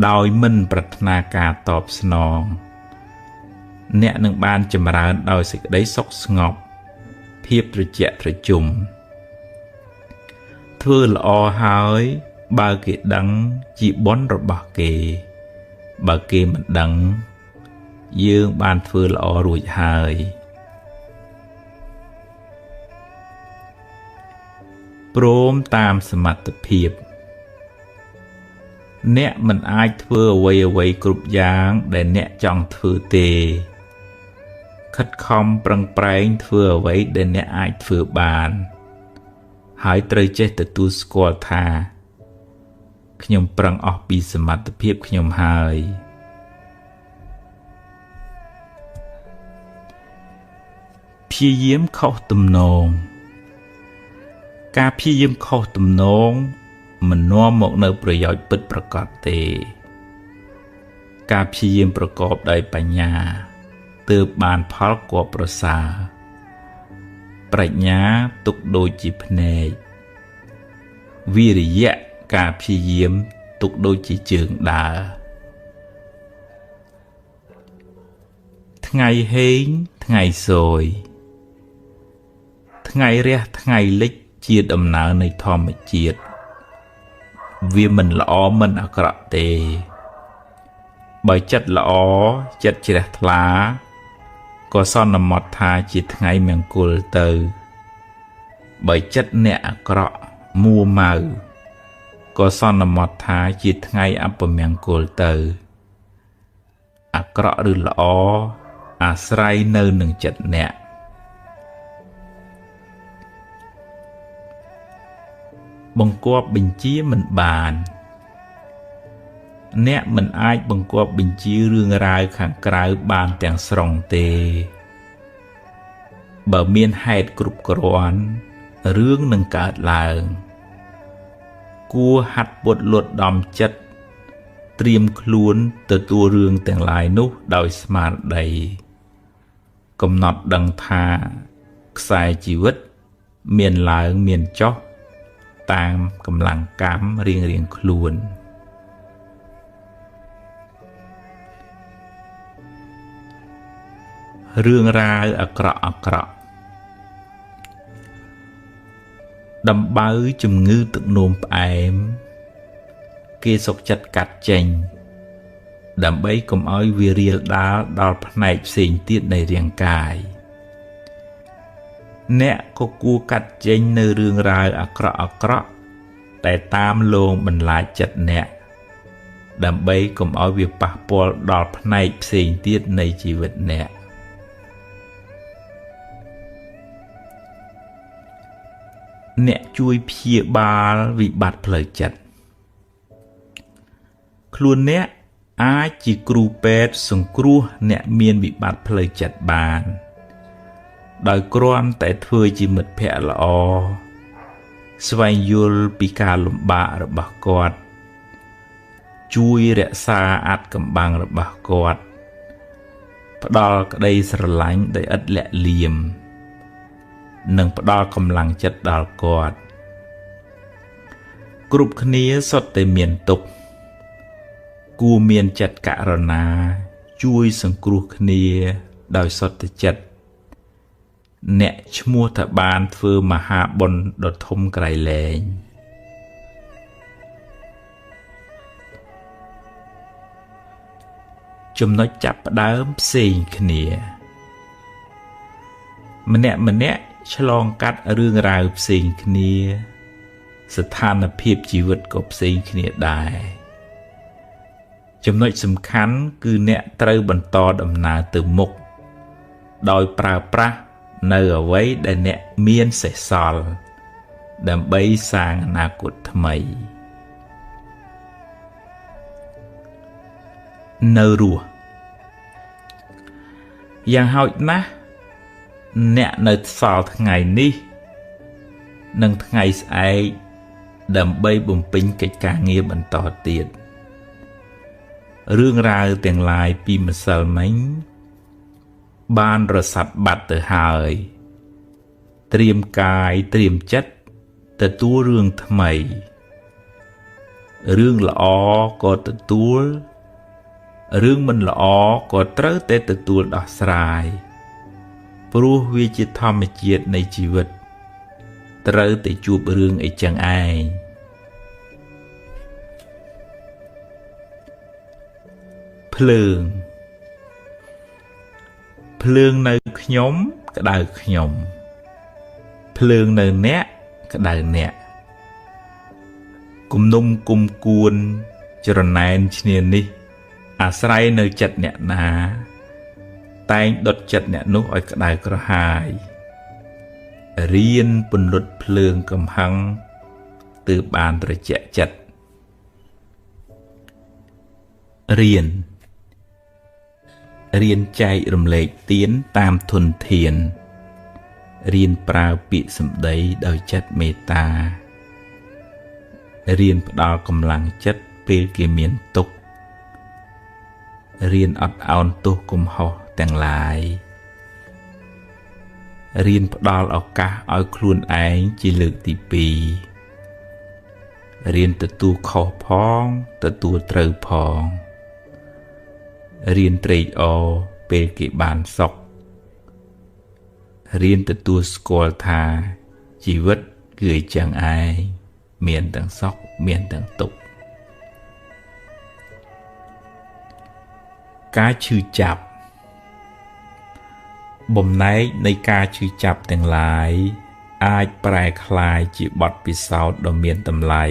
ដោយមិនប្រាថ្នាការតបស្នងអ្នកនឹងបានចម្រើនដោយសេចក្តីសុខស្ងប់ភាពត្រជាក់ត្រជុំធ្វើល្អហើយបើគេដឹងជាបុណ្យរបស់គេបើគេមិនដឹងយើងបានធ្វើល្អរួចហើយព្រមតាមសមត្ថភាពអ្នកមិនអាចធ្វើអ្វីគ្រប់យ៉ាងដែលអ្នកចង់ធ្វើទេខិតខំប្រឹងប្រែងធ្វើអ្វីដែលអ្នកអាចធ្វើបានហើយត្រូវចេះទទួលស្គាល់ថាខ្ញុំប្រឹងអស់ពីសមត្ថភាពខ្ញុំហើយ ព្យាយាមខុសទំនងការព្យាយាមខុសទំនងមិននាំមកនៅប្រយោជន៍ពិតប្រាកដទេការព្យាយាមប្រកបដោយបញ្ញាទើបបានផលគបប្រសើរប្រាជ្ញាទុកដូចជាភ្នែកវិរិយៈការព្យាយាមទុកដូចជាជើងដើរថ្ងៃហេងថ្ងៃសូយថ្ងៃរះថ្ងៃលិចជាដំណើរនៃធម្មជាតិវាមិនល្អមិនអាក្រក់ទេបើចិត្តល្អចិត្តជ្រះថ្លាក៏សន្មត់ថាជាថ្ងៃមង្គលទៅបើចិត្តអ្នកអាក្រក់មួម៉ៅក៏សន្មត់ថាជាថ្ងៃអពមង្គលទៅអាក្រក់ឬល្អអាស្រ័យនៅនឹងចិត្តអ្នកបង្គាប់បញ្ជាមិនបានអ្នកមិនអាចបង្គាប់បញ្ជារឿងរ៉ាវខាងក្រៅបានទាំងស្រុងទេបើមានហេតុគ្រប់គ្រាន់រឿងនឹងកើតឡើងគួរហាត់ពុតលត់ដំចិត្តត្រៀមខ្លួនទទួលរឿងទាំងឡាយនោះដោយស្មារតីកំណត់ដឹងថាខ្សែជីវិតមានឡើងមានចុះតាមកម្លាំងកម្មរៀងៗខ្លួនរឿងរ៉ាវអាក្រក់ដំបៅជំងឺទឹកនោមផ្អែមគេសុខចិត្តកាត់ចេញដើម្បីកុំឲ្យវារាលដាលដល់ផ្នែកផ្សេងទៀតនៃរាងកាយអ្នកក៏គួរកាត់ចេញនៅរឿងរ៉ាវអាក្រក់តែតាមលងបន្លាចចិត្តអ្នកដើម្បីកុំឲ្យវាប៉ះពាល់ដល់ផ្នែកផ្សេងទៀតនៃជីវិតអ្នកជួយព្យាបាលវិបត្តិផ្លូវចិត្តខ្លួនអ្នកអាចជាគ្រូពេទ្យសង្គ្រោះអ្នកមានវិបត្តិផ្លូវចិត្តបានដោយគ្រាន់តែធ្វើជាមិត្តភក្តិល្អស្វែងយល់ពីការលំបាករបស់គាត់ជួយរក្សាអាថ៌កំបាំងរបស់គាត់ផ្ដល់ក្តីស្រឡាញ់ដោយឥតលាក់លៀមនិងផ្ដល់កម្លាំងចិត្តដល់គាត់គ្រប់គ្នាសុទ្ធតែមានទុក្ខគួរមានចិត្តករុណាជួយសង្គ្រោះគ្នាដោយសុទ្ធចិត្តអ្នកឈ្មោះថាបានធ្វើមហាបុណ្យដ៏ធំក្រៃលែងចំណុចចាប់ផ្ដើមផ្សេងគ្នាម្នាក់ឆ្លងកាត់រឿងរ៉ាវផ្សេងគ្នាស្ថានភាពជីវិតក៏ផ្សេងគ្នាដែរចំណុចសំខាន់គឺអ្នកត្រូវបន្តដំណើរទៅមុខដោយប្រើប្រាស់នៅអ្វីដែលអ្នកមានសេសសល់ដើម្បីសាងអនាគតថ្មីនៅរស់យ៉ាងហោចណាស់អ្នកនៅសល់ថ្ងៃនេះនិងថ្ងៃស្អែកដើម្បីបំពេញកិច្ចការងារបន្តទៀតរឿងរ៉ាវទាំងឡាយពីម្សិលមិញបានរសាត់បាត់ទៅហើយត្រៀមកាយត្រៀមចិត្តទទួលរឿងថ្មីរឿងល្អក៏ទទួលរឿងមិនល្អក៏ត្រូវតែទទួលដោះស្រាយព្រោះវាជាធម្មជាតិនៃជីវិតត្រូវតែជួបរឿងអីចឹងឯងភ្លើងនៅខ្ញុំក្តៅខ្ញុំភ្លើងនៅអ្នកក្តៅអ្នកគំនុំគុំគួនច្រណែនឈ្នានេះអាស្រ័យនៅចិត្តអ្នកណាតែងដុតចិត្តអ្នកនោះឲ្យក្តៅក្រហាយរៀនពន្លត់ភ្លើងកំហឹងទើបបានត្រជាក់ចិត្តរៀនចែករំលែកទានតាមធនធាន រៀនប្រើពាក្យសម្ដីដោយចិត្តមេត្តារៀនផ្ដល់កម្លាំងចិត្តពេលគេមានទុក្ខរៀនអត់ឱនទោសកំហុសទាំងឡាយរៀនផ្ដល់ឱកាសឲ្យខ្លួនឯងជាលើកទី2រៀនទទួលខុសផងទទួលត្រូវផងរៀនត្រេកអរពេលគេបានសុខរៀនទទួលស្គាល់ថាជីវិតគឺអញ្ចឹងឯងមានទាំងសុខមានទាំងទុក្ខការឈឺចាប់បំណែកនៃការឈឺចាប់ទាំងឡាយអាចប្រែក្លាយជាបទពិសោធន៍ដ៏មានតម្លៃ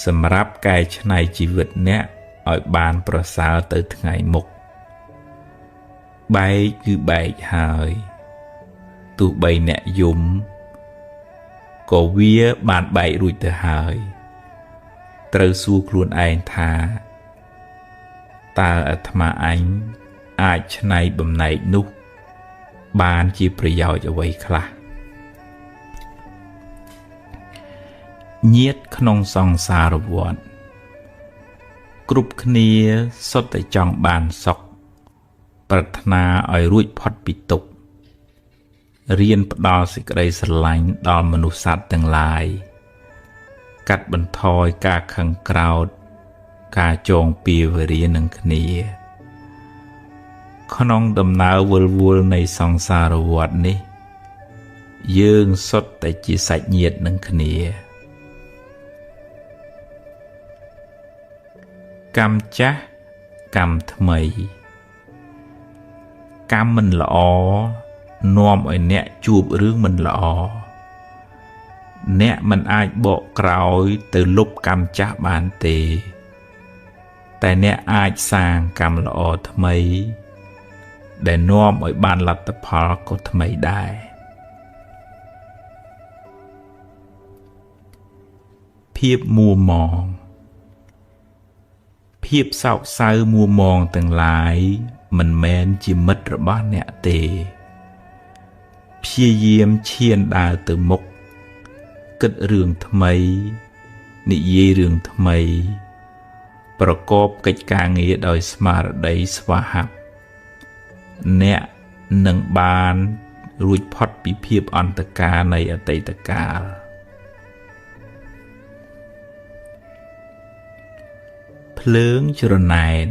សម្រាប់កែច្នៃជីវិតអ្នកឲ្យបានប្រសើរទៅថ្ងៃមុខបែកគឺបែកហើយទោះបីអ្នកយំក៏វាបានបែករួចទៅហើយត្រូវសួរខ្លួនឯងថាតើអាត្មាអញអាចច្នៃបំណែកនោះបានជាប្រយោជន៍អ្វីខ្លះញាតិក្នុងសង្សារវដ្តគ្រប់គ្នាសុទ្ធតែចង់បានសុខប្រាថ្នាឲ្យរួចផុតពីទុក្ខរៀនផ្ដល់សេចក្តីស្រឡាញ់ដល់មនុស្សសត្វទាំងឡាយកាត់បន្ថយការខឹងក្រោធការចងពៀវរានឹងគ្នាក្នុងដំណើរវិលវល់នៃសង្សារវដ្តនេះយើងសុទ្ធតែជាសាច់ញាតិនឹងគ្នាកម្មចាស់កម្មថ្មីកម្មមិនល្អនាំឲ្យអ្នកជួបរឿងមិនល្អអ្នកមិនអាចបកក្រោយទៅលុបកម្មចាស់បានទេតែអ្នកអាចសាងកម្មល្អថ្មីដែលនាំឲ្យបានលទ្ធផលក៏ថ្មីដែរភាពមួម៉ងភាពសោកសៅមួម៉ងទាំងឡាយមិនមែនជាមិត្តរបស់អ្នកទេព្យាយាមឈានដើរទៅមុខគិតរឿងថ្មីនិយាយរឿងថ្មីប្រកបកិច្ចការងារដោយស្មារតីស្វាហាប់អ្នកនឹងបានរួចផុតពីភាពអន្តការនៃអតីតកាលភ្លើងច្រណែន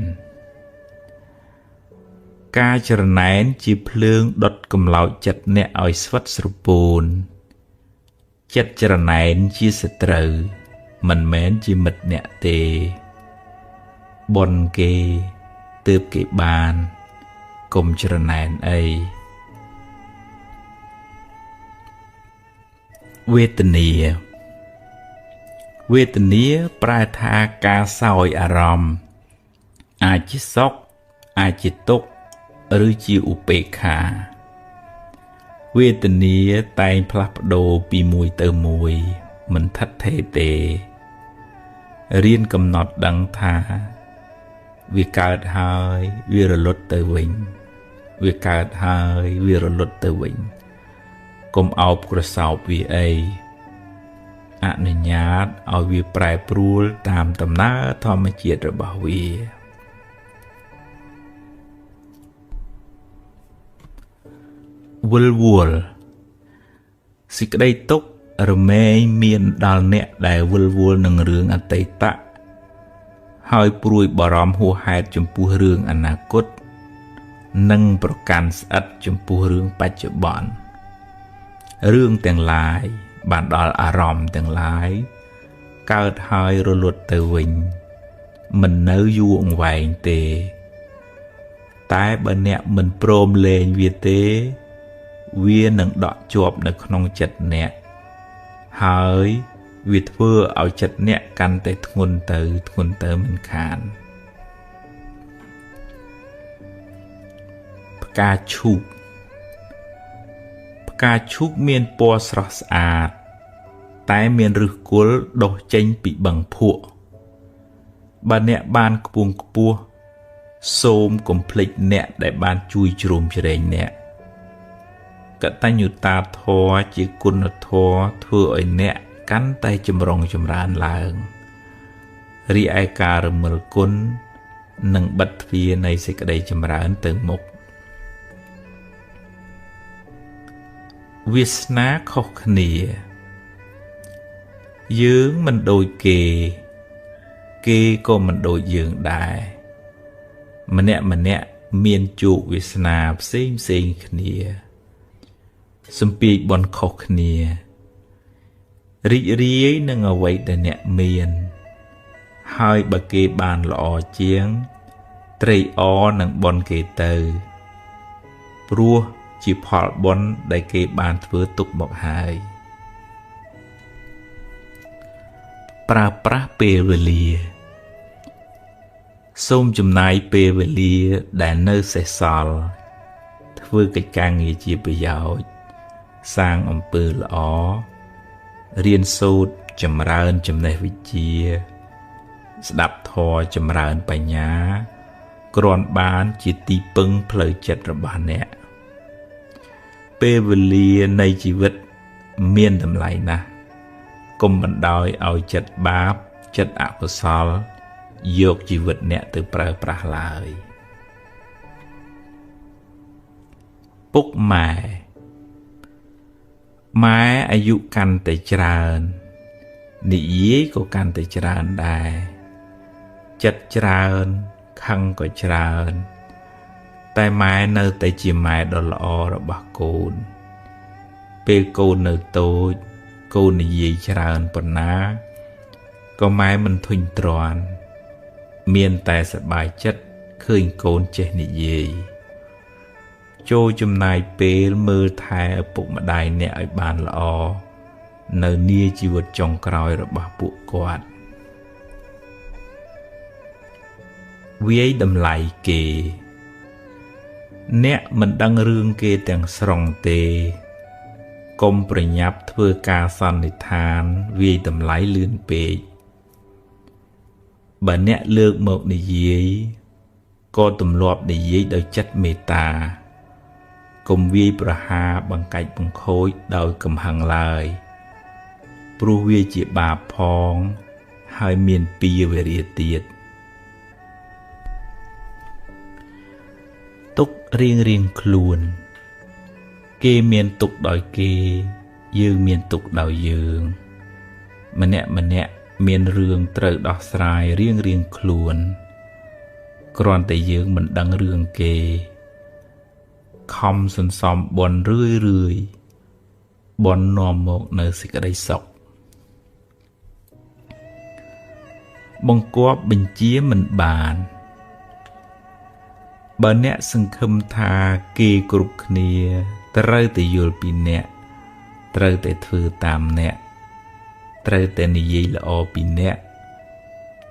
ការច្រណែនជាភ្លើងដុតកម្លោចចិត្តអ្នកឲ្យស្វិតស្រពោនចិត្តច្រណែនជាសត្រូវមិនមែនជាមិត្តអ្នកទេបុណ្យគេទើបគេបានកុំច្រណែនអីវេទនាវេទនាប្រែថាការសោយអារម្មណ៍អាចជាសុខអាចជាទុក្ខឬជាឧបេក្ខាវេទនាតែងផ្លាស់ប្ដូរពីមួយទៅមួយមិនថិតថេរទេរៀនកំណត់ដឹងថាវាកើតហើយវារលត់ទៅវិញវាកើតហើយវារលត់ទៅវិញកុំអោបក្រសោបវាអីអនុញ្ញាតឲ្យវាប្រែប្រួលតាមដំណើរធម្មជាតិរបស់វាវិលវល់សេចក្តីទុក្ខរមែងមានដល់អ្នកដែលវិលវល់នឹងរឿងអតីតហើយព្រួយបារម្ភហួសហេតុចំពោះរឿងអនាគតនិងប្រកាន់ស្អិតចំពោះរឿងបច្ចុប្បន្នរឿងទាំងឡាយបានដល់អារម្មណ៍ទាំងឡាយកើតហើយរលត់ទៅវិញមិននៅយូរអង្វែងទេតែបើអ្នកមិនព្រមលែងវាទេវានឹងដក់ជាប់នៅក្នុងចិត្តអ្នកហើយវាធ្វើឲ្យចិត្តអ្នកកាន់តែធ្ងន់ទៅមិនខានផ្កាឈូកផ្កាឈូកមានពណ៌ស្រស់ស្អាតតែមានឫសគល់ដុះចេញពីបឹងភក់បើអ្នកបានខ្ពង់ខ្ពស់សូមកុំភ្លេចអ្នកដែលបានជួយជ្រោមជ្រែងអ្នក កតញ្ញូតាធម៌ជាគុណធម៌ធ្វើឲ្យអ្នកកាន់តែចម្រុងចម្រើនឡើងរីឯការរមិលគុណនឹងបិទទ្វារនៃសេចក្តីចម្រើនទៅមុខវាសនាខុសគ្នាយើងមិនដូចគេក៏មិនដូចយើងដែរម្នាក់មានជោគវាសនាផ្សេងគ្នាសំពាយបនខុសគ្នារីករាយនឹងអ្វីដែលអ្នកមានហើយបើគេបានល្អជាងត្រេកអរនឹងបនគេទៅព្រោះជាផលបនដែលគេបានធ្វើទុកមកហើយប្រើប្រាស់ពេលវេលាសូមចំណាយពេលវេលាដែលនៅសេសសល់ធ្វើកិច្ចការងារជាប្រយោជន៍សាងអំពើល្អរៀនសូត្រចម្រើនចំណេះវិជ្ជាស្ដាប់ធម៌ចម្រើនបញ្ញាគ្រាន់បានជាទីពឹងផ្លូវចិត្តរបស់អ្នកពេលវេលានៃជីវិតមានតម្លៃណាស់កុំបណ្ដោយឲ្យចិត្តបាបចិត្តអកុសលយកជីវិតអ្នកទៅប្រើប្រាស់ឡើយពុកម៉ែអាយុកាន់តែច្រើននិយាយក៏កាន់តែច្រើនដែរចិត្តច្រើនខឹងក៏ច្រើនតែម៉ែនៅតែជាម៉ែដ៏ល្អរបស់កូនពេលកូននៅតូចកូននិយាយច្រើនប៉ុណ្ណាក៏ម៉ែមិនធុញទ្រាន់មានតែសប្បាយចិត្តឃើញកូនចេះនិយាយចូលចំណាយពេលមើលថែឪពុកម្ដាយអ្នកឲ្យបានល្អនៅនាជីវិតចុងក្រោយរបស់ពួកគាត់វាយតម្លៃគេអ្នកមិនដឹងរឿងគេទាំងស្រុងទេកុំប្រញាប់ធ្វើការសន្និដ្ឋានវាយតម្លៃលឿនពេកបើអ្នកលើកមកនិយាយក៏ទម្លាប់និយាយដោយចិត្តមេត្តាកុំវាយប្រហារបង្កាច់បង្ខូចដោយកំហឹងឡើយព្រោះវាជាបាបផងហើយមានពីវេរាទៀតទុករៀងខ្លួនគេមានទុកដោយគេយើងមានទុកដោយយើងម្នាក់មានរឿងត្រូវដោះស្រាយរៀងខ្លួនគ្រាន់តែយើងមិនដឹងរឿងគេខំសន្សំបន់រឿយបន់នាំមកនៅសេចក្តីសុខបង្គាប់បញ្ជាមិនបានបើអ្នកសង្ឃឹមថាគេគ្រប់គ្នាត្រូវតែយល់ពីអ្នកត្រូវតែធ្វើតាមអ្នកត្រូវតែនិយាយល្អពីអ្នក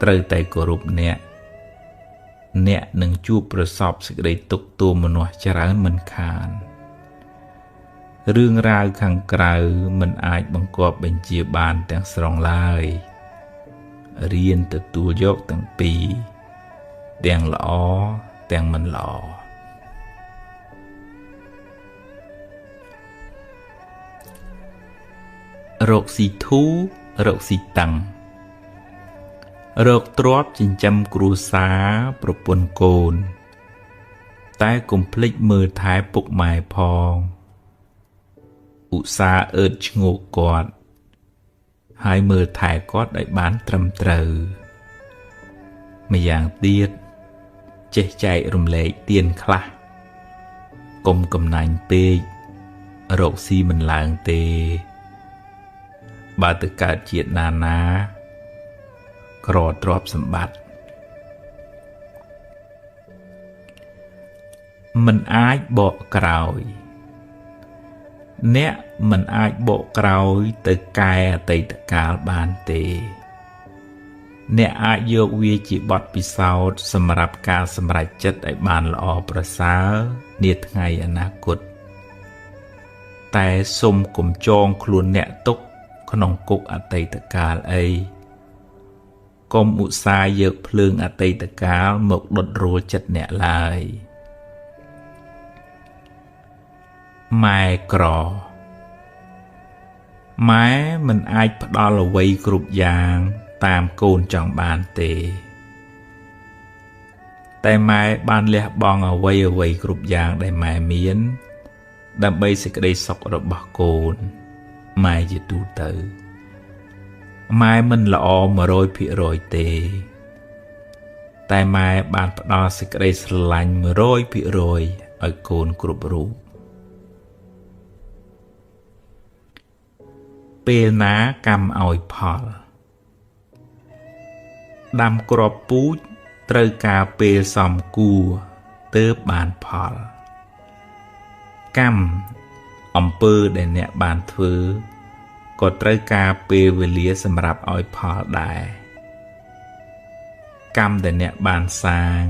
ត្រូវតែគោរពអ្នកនឹងជួបប្រសពសេចក្តីទុក្ខទោមនស្សច្រើនមិនខានរឿងរ៉ាវខាងក្រៅមិនអាចបង្គាប់បញ្ជាបានទាំងស្រុងឡើយរៀនទទួលយកទាំងពីរទាំងល្អទាំងមិនល្អរកស៊ីធូររកស៊ីតឹងរកទ្រព្យចិញ្ចឹមគ្រួសារប្រពន្ធកូនតែកុំភ្លេចមើលថែពុកម៉ែផងឧស្សាហ៍អឺតឈ្ងោកគាត់ហើយមើលថែគាត់ឲ្យបានត្រឹមត្រូវម្យ៉ាងទៀតចេះចែករំលែកទានខ្លះកុំកំណាញ់ពេករកស៊ីមិនឡើងទេបើទៅកើតជាតិណាក្រទ្រព្យសម្បត្តិមិនអាចបកក្រោយអ្នកមិនអាចបកក្រោយទៅកែអតីតកាលបានទេអ្នកអាចយកវាជាបទពិសោធន៍សម្រាប់ការសម្រេចចិត្តឲ្យបានល្អប្រសើរនាថ្ងៃអនាគតតែសូមកុំចងខ្លួនអ្នកទុកក្នុងគុកអតីតកាលអីកុំឧស្សាហ៍យកភ្លើងអតីតកាលមកដុតរួលចិត្តអ្នកឡើយ ម៉ែក្រម៉ែមិនអាចផ្ដល់អ្វីគ្រប់យ៉ាងតាមកូនចង់បានទេតែម៉ែបានលះបង់អ្វីគ្រប់យ៉ាងដែលម៉ែមានដើម្បីសេចក្តីសុខរបស់កូនម៉ែជាទូទៅម៉ែមិនល្អ 100% ទេតែម៉ែបានផ្ដល់សេចក្តីស្រឡាញ់ 100% ឲ្យកូនគ្រប់រូបពេលណាកម្មឲ្យផលដាំគ្រាប់ពូជត្រូវការពេលសមគួរទើបបានផលកម្មអំពើដែលអ្នកបានធ្វើក៏ត្រូវការពេលវេលាសម្រាប់ឲ្យផលដែរកម្មដែលអ្នកបានសាង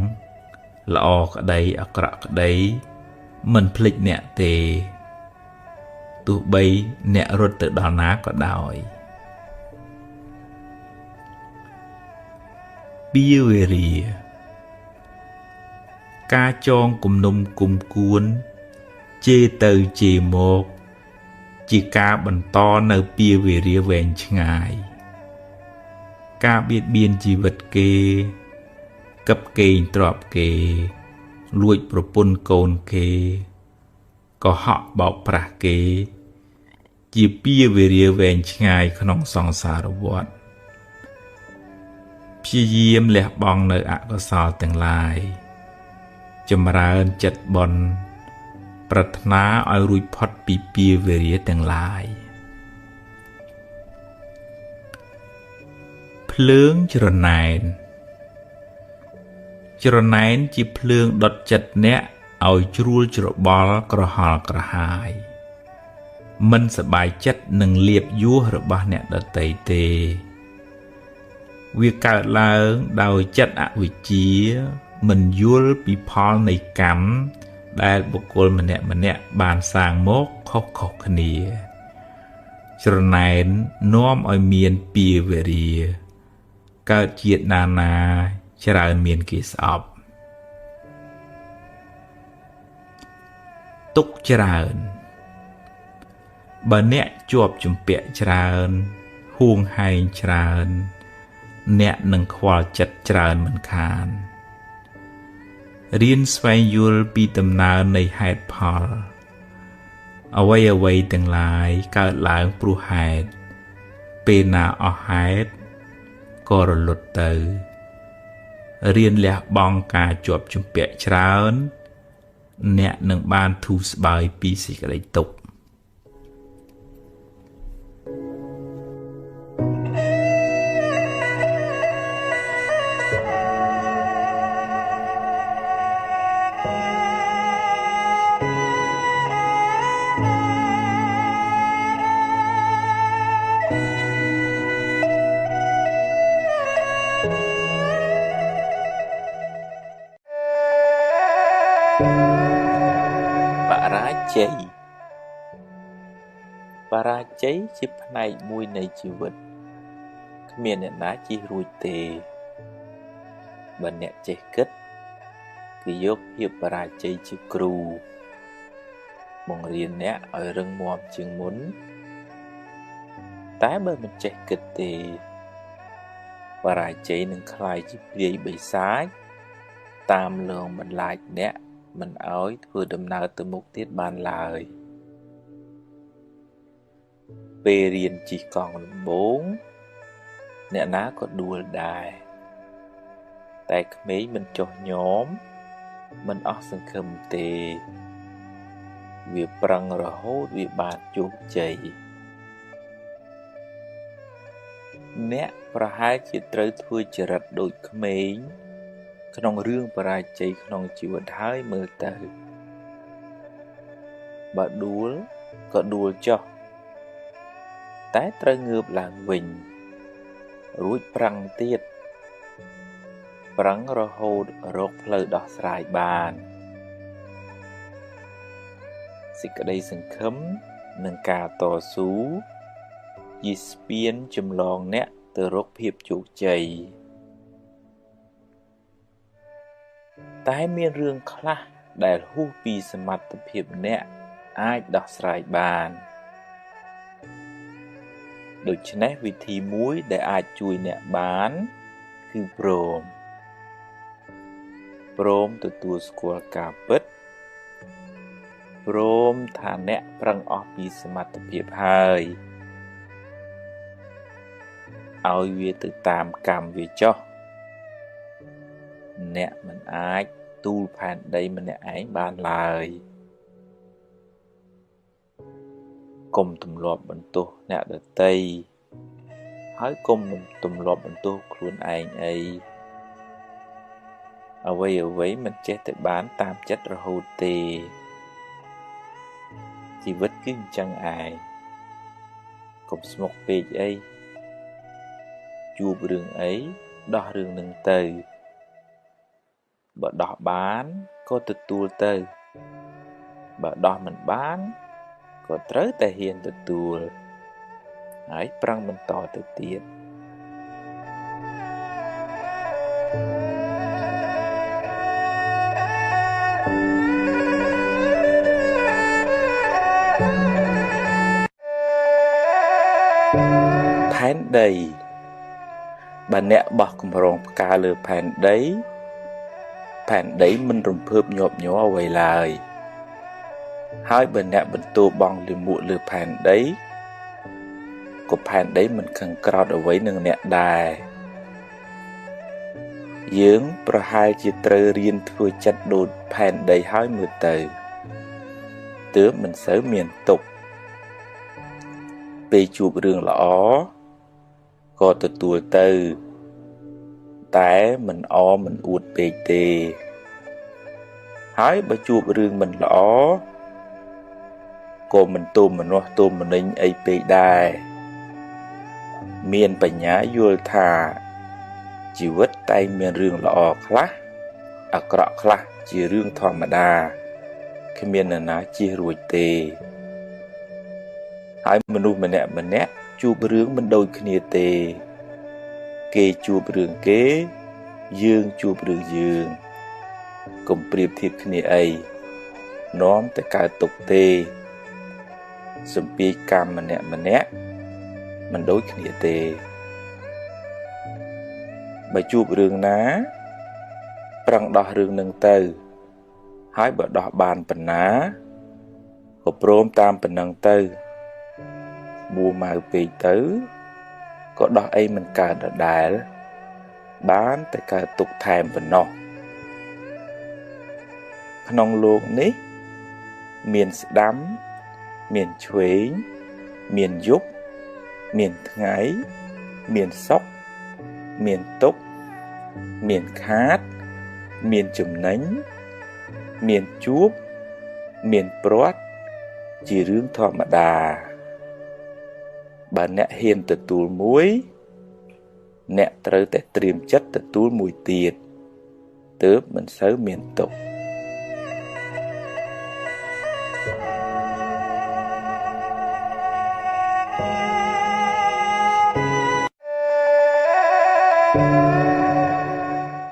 ល្អក្តីអាក្រក់ក្តីមិនភ្លេចអ្នកទេទោះបីអ្នករត់ទៅដល់ណាក៏ដោយពីវេរាការចងគំនុំគុំគួនជេរទៅជេរមកជាការបន្តនៅពីវេរាវែងឆ្ងាយការបៀតបៀនជីវិតគេកឹបកេងទ្រព្យគេលួចប្រពន្ធកូនគេកុហកបោកប្រាស់គេជាពីវេរាវែងឆ្ងាយក្នុងសង្សារវដ្តព្យាយាមលះបង់នៅអកុសលទាំងឡាយចម្រើនចិត្តបុណ្យប្រាថ្នាឲ្យរួចផុតពីពីវេរាទាំងឡាយភ្លើងច្រណែនជាភ្លើងដុតចិត្តអ្នកឲ្យជ្រួលច្របល់ក្រហល់ក្រហាយមិនសប្បាយចិត្តនឹងលៀបយួររបស់អ្នកដទៃទេវាកើតឡើងដោយចិត្តអវិជ្ជាមិនយល់ពីផលនៃកម្មដែលបុគ្គលម្នាក់បានសាងមកខុសគ្នាច្រណែននាំឲ្យមានពីវេរាកើតជាតិណាច្រើនមានគេស្អប់ទុកច្រើនបើអ្នកជាប់ជំពាក់ច្រើនហួងហែងច្រើនអ្នកនឹងខ្វល់ចិត្តច្រើនមិនខានរៀនស្វែងយល់ពីដំណើរនៃហេតុផលអ្វីទាំងឡាយកើតឡើងព្រោះហេតុពេលណាអស់ហេតុក៏រលត់ទៅរៀនលះបង់ការជាប់ជំពាក់ច្រើនអ្នកនឹងបានធូរស្បើយពីសេចក្តីទុក្ខបរាជ័យជាផ្នែកមួយនៃជីវិតគ្មានអ្នកណាជិះរួចទេបើអ្នកចេះគិតគឺយកភាពបរាជ័យជាគ្រូបង្រៀនអ្នកឲ្យរឹងមាំជាងមុនតែបើមិនចេះគិតទេបរាជ័យនឹងក្លាយជាព្រាយបិសាចតាមលងបន្លាចអ្នកមិនឲ្យធ្វើដំណើរទៅមុខទៀតបានឡើយពេលរៀនជិះកង់ដំបូងអ្នកណាក៏ដួលដែរតែក្មេងមិនចុះញ័រមិនអស់សង្ឃឹមទេវាប្រឹងរហូតវាបានជោគជ័យអ្នកប្រហែលជាត្រូវធ្វើចរិតដូចក្មេងក្នុងរឿងបរាជ័យក្នុងជីវិតហើយមើលទៅបើដួលក៏ដួលចុះតែត្រូវងើបឡើងវិញរួចប្រឹងទៀតប្រឹងរហូតរកផ្លូវដោះស្រាយបានសេចក្តីសង្ឃឹមនិងការតស៊ូជាស្ពានចម្លងអ្នកទៅរកភាពជោគជ័យតែមានរឿងខ្លះដែលហួសពីសមត្ថភាពអ្នក អាចដោះស្រាយបានដូច្នេះវិធីមួយដែលអាចជួយអ្នកបានគឺព្រមទទួលស្គាល់ការពិតព្រមថាអ្នកប្រឹងអស់ពីសមត្ថភាពហើយឲ្យវាទៅតាមកម្មវាចុះអ្នកមិនអាចទូលផែនដីម្នាក់ឯងបានឡើយកុំទម្លាប់បន្ទោសអ្នកដទៃហើយកុំទម្លាប់បន្ទោសខ្លួនឯងអីអ្វីមិនចេះតែបានតាមចិត្តរហូតទេជីវិតគឺអញ្ចឹងឯងកុំស្មុគពេកអីជួបរឿងអីដោះរឿងនឹងទៅបើដោះបានក៏ទទួលទៅបើដោះមិនបានក៏ត្រូវតែហ៊ានទទួលហើយប្រឹងបន្តទៅទៀតផែនដីបើអ្នកបោះកម្រងផ្កាលើផែនដីមិនរំភើបញាប់ញ័រអ្វីឡើយហើយបើអ្នកបន្ទោបង់លាមកលើផែនដីក៏ផែនដីមិនខឹងក្រោធអ្វីនឹងអ្នកដែរយើងប្រហែលជាត្រូវរៀនធ្វើចិត្តដូចផែនដីហើយមើលទៅទើបមិនសូវមានទុក្ខពេលជួបរឿងល្អក៏ទទួលទៅតែមិនមិនអួតពេកទេហើយបើជួបរឿងមិនល្អក៏មិនទុំម្នាស់ទុំម្នេញអីពេកដែរមានបញ្ញាយល់ថាជីវិតតែងមានរឿងល្អខ្លះអាក្រក់ខ្លះជារឿងធម្មតាគ្មាននរណាជៀសរួចទេហើយមនុស្សម្នាក់ជួបរឿងមិនដូចគ្នាទេគេជួបរឿងគេយើងជួបរឿងយើងកុំប្រៀបធៀបគ្នាអីនាំតែកើតទុក្ខទេសម្ពាធកម្មម្នាក់មិនដូចគ្នាទេបើជួបរឿងណាប្រឹងដោះរឿងនឹងទៅហើយបើដោះបានប៉ុណ្ណាក៏ព្រមតាមប៉ុណ្ណឹងទៅមួម៉ៅពេកទៅក៏ដោះអីមិនកើតដដែលបានតែកើតទុកថែមប៉ុណ្ណោះក្នុងលោកនេះមានស្ដាំមានឆ្វេងមានយប់មានថ្ងៃមានសុខមានទុក្ខមានខាតមានចំណេញមានជួបមានព្រាត់ជារឿងធម្មតាបើអ្នកហ៊ានទទួលមួយអ្នកត្រូវតែត្រៀមចិត្តទទួលមួយទៀតទើបមិនសូវមានទុក្ខ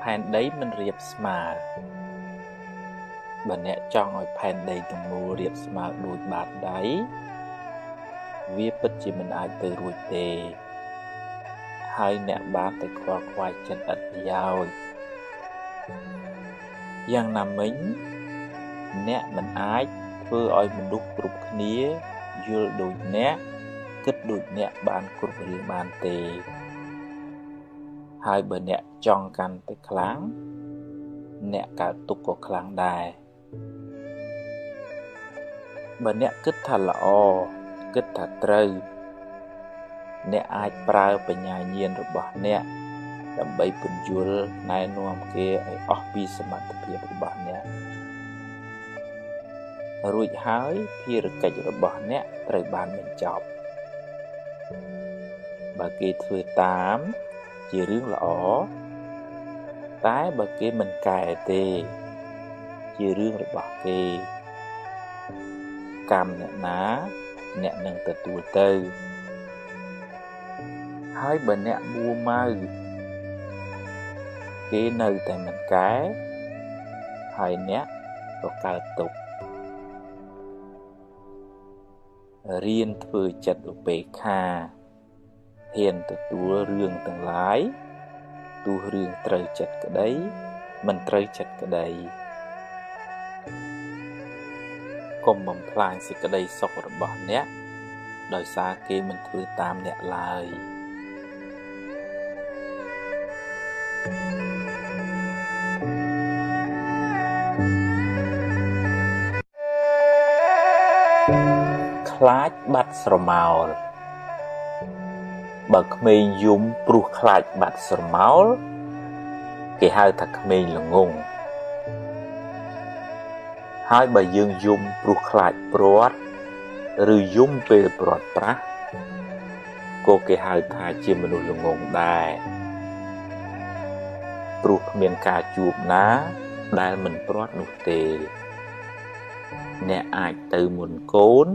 ផែនដីមិនរាបស្មើបើអ្នកចង់ឲ្យផែនដីទាំងមូលរាបស្មើដូចបាតដៃវាពិតជាមិនអាចទៅរួចទេហើយអ្នកបានតែខ្វល់ខ្វាយចិត្តឥតប្រយោជន៍យ៉ាងណាមិញអ្នកមិនអាចធ្វើឲ្យមនុស្សគ្រប់គ្នាយល់ដូចអ្នកគិតដូចអ្នកបានគ្រប់រឿងបានទេហើយបើអ្នកចង់កាន់តែខ្លាំងអ្នកកើតទុក្ខក៏ខ្លាំងដែរបើអ្នកគិតថាល្អគិតថាត្រូវអ្នកអាចប្រើបញ្ញាញាណរបស់អ្នកដើម្បីពន្យល់ណែនាំគេឲ្យអស់ពីសមត្ថភាពរបស់អ្នករួចហើយភារកិច្ចរបស់អ្នកត្រូវបានបញ្ចប់បើគេធ្វើតាមជារឿងល្អតែបើគេមិនកែទេជារឿងរបស់គេកម្មអ្នកណាអ្នកនឹងទទួលទៅហើយបើអ្នកមួម៉ៅគេនៅតែមិនកែហើយអ្នកក៏កើតទុក្ខ រៀនធ្វើចិត្តឧបេក្ខាហ៊ានទទួលរឿងទាំងឡាយទោះរឿងត្រូវចិត្តក្តីមិនត្រូវចិត្តក្តីកុំបំផ្លាញសេចក្តីសុខរបស់អ្នកដោយសារគេមិនធ្វើតាមអ្នកឡើយខ្លាចបាត់ស្រមោលបើក្មេងយំព្រោះខ្លាចបាត់ស្រមោលគេហៅថាក្មេងល្ងងហើយបើយើងយំព្រោះខ្លាចព្រាត់ឬយំពេលព្រាត់ប្រាសក៏គេហៅថាជាមនុស្សល្ងងដែរព្រោះគ្មានការជួបណាដែលមិនព្រាត់នោះទេអ្នកអាចទៅមុនកូន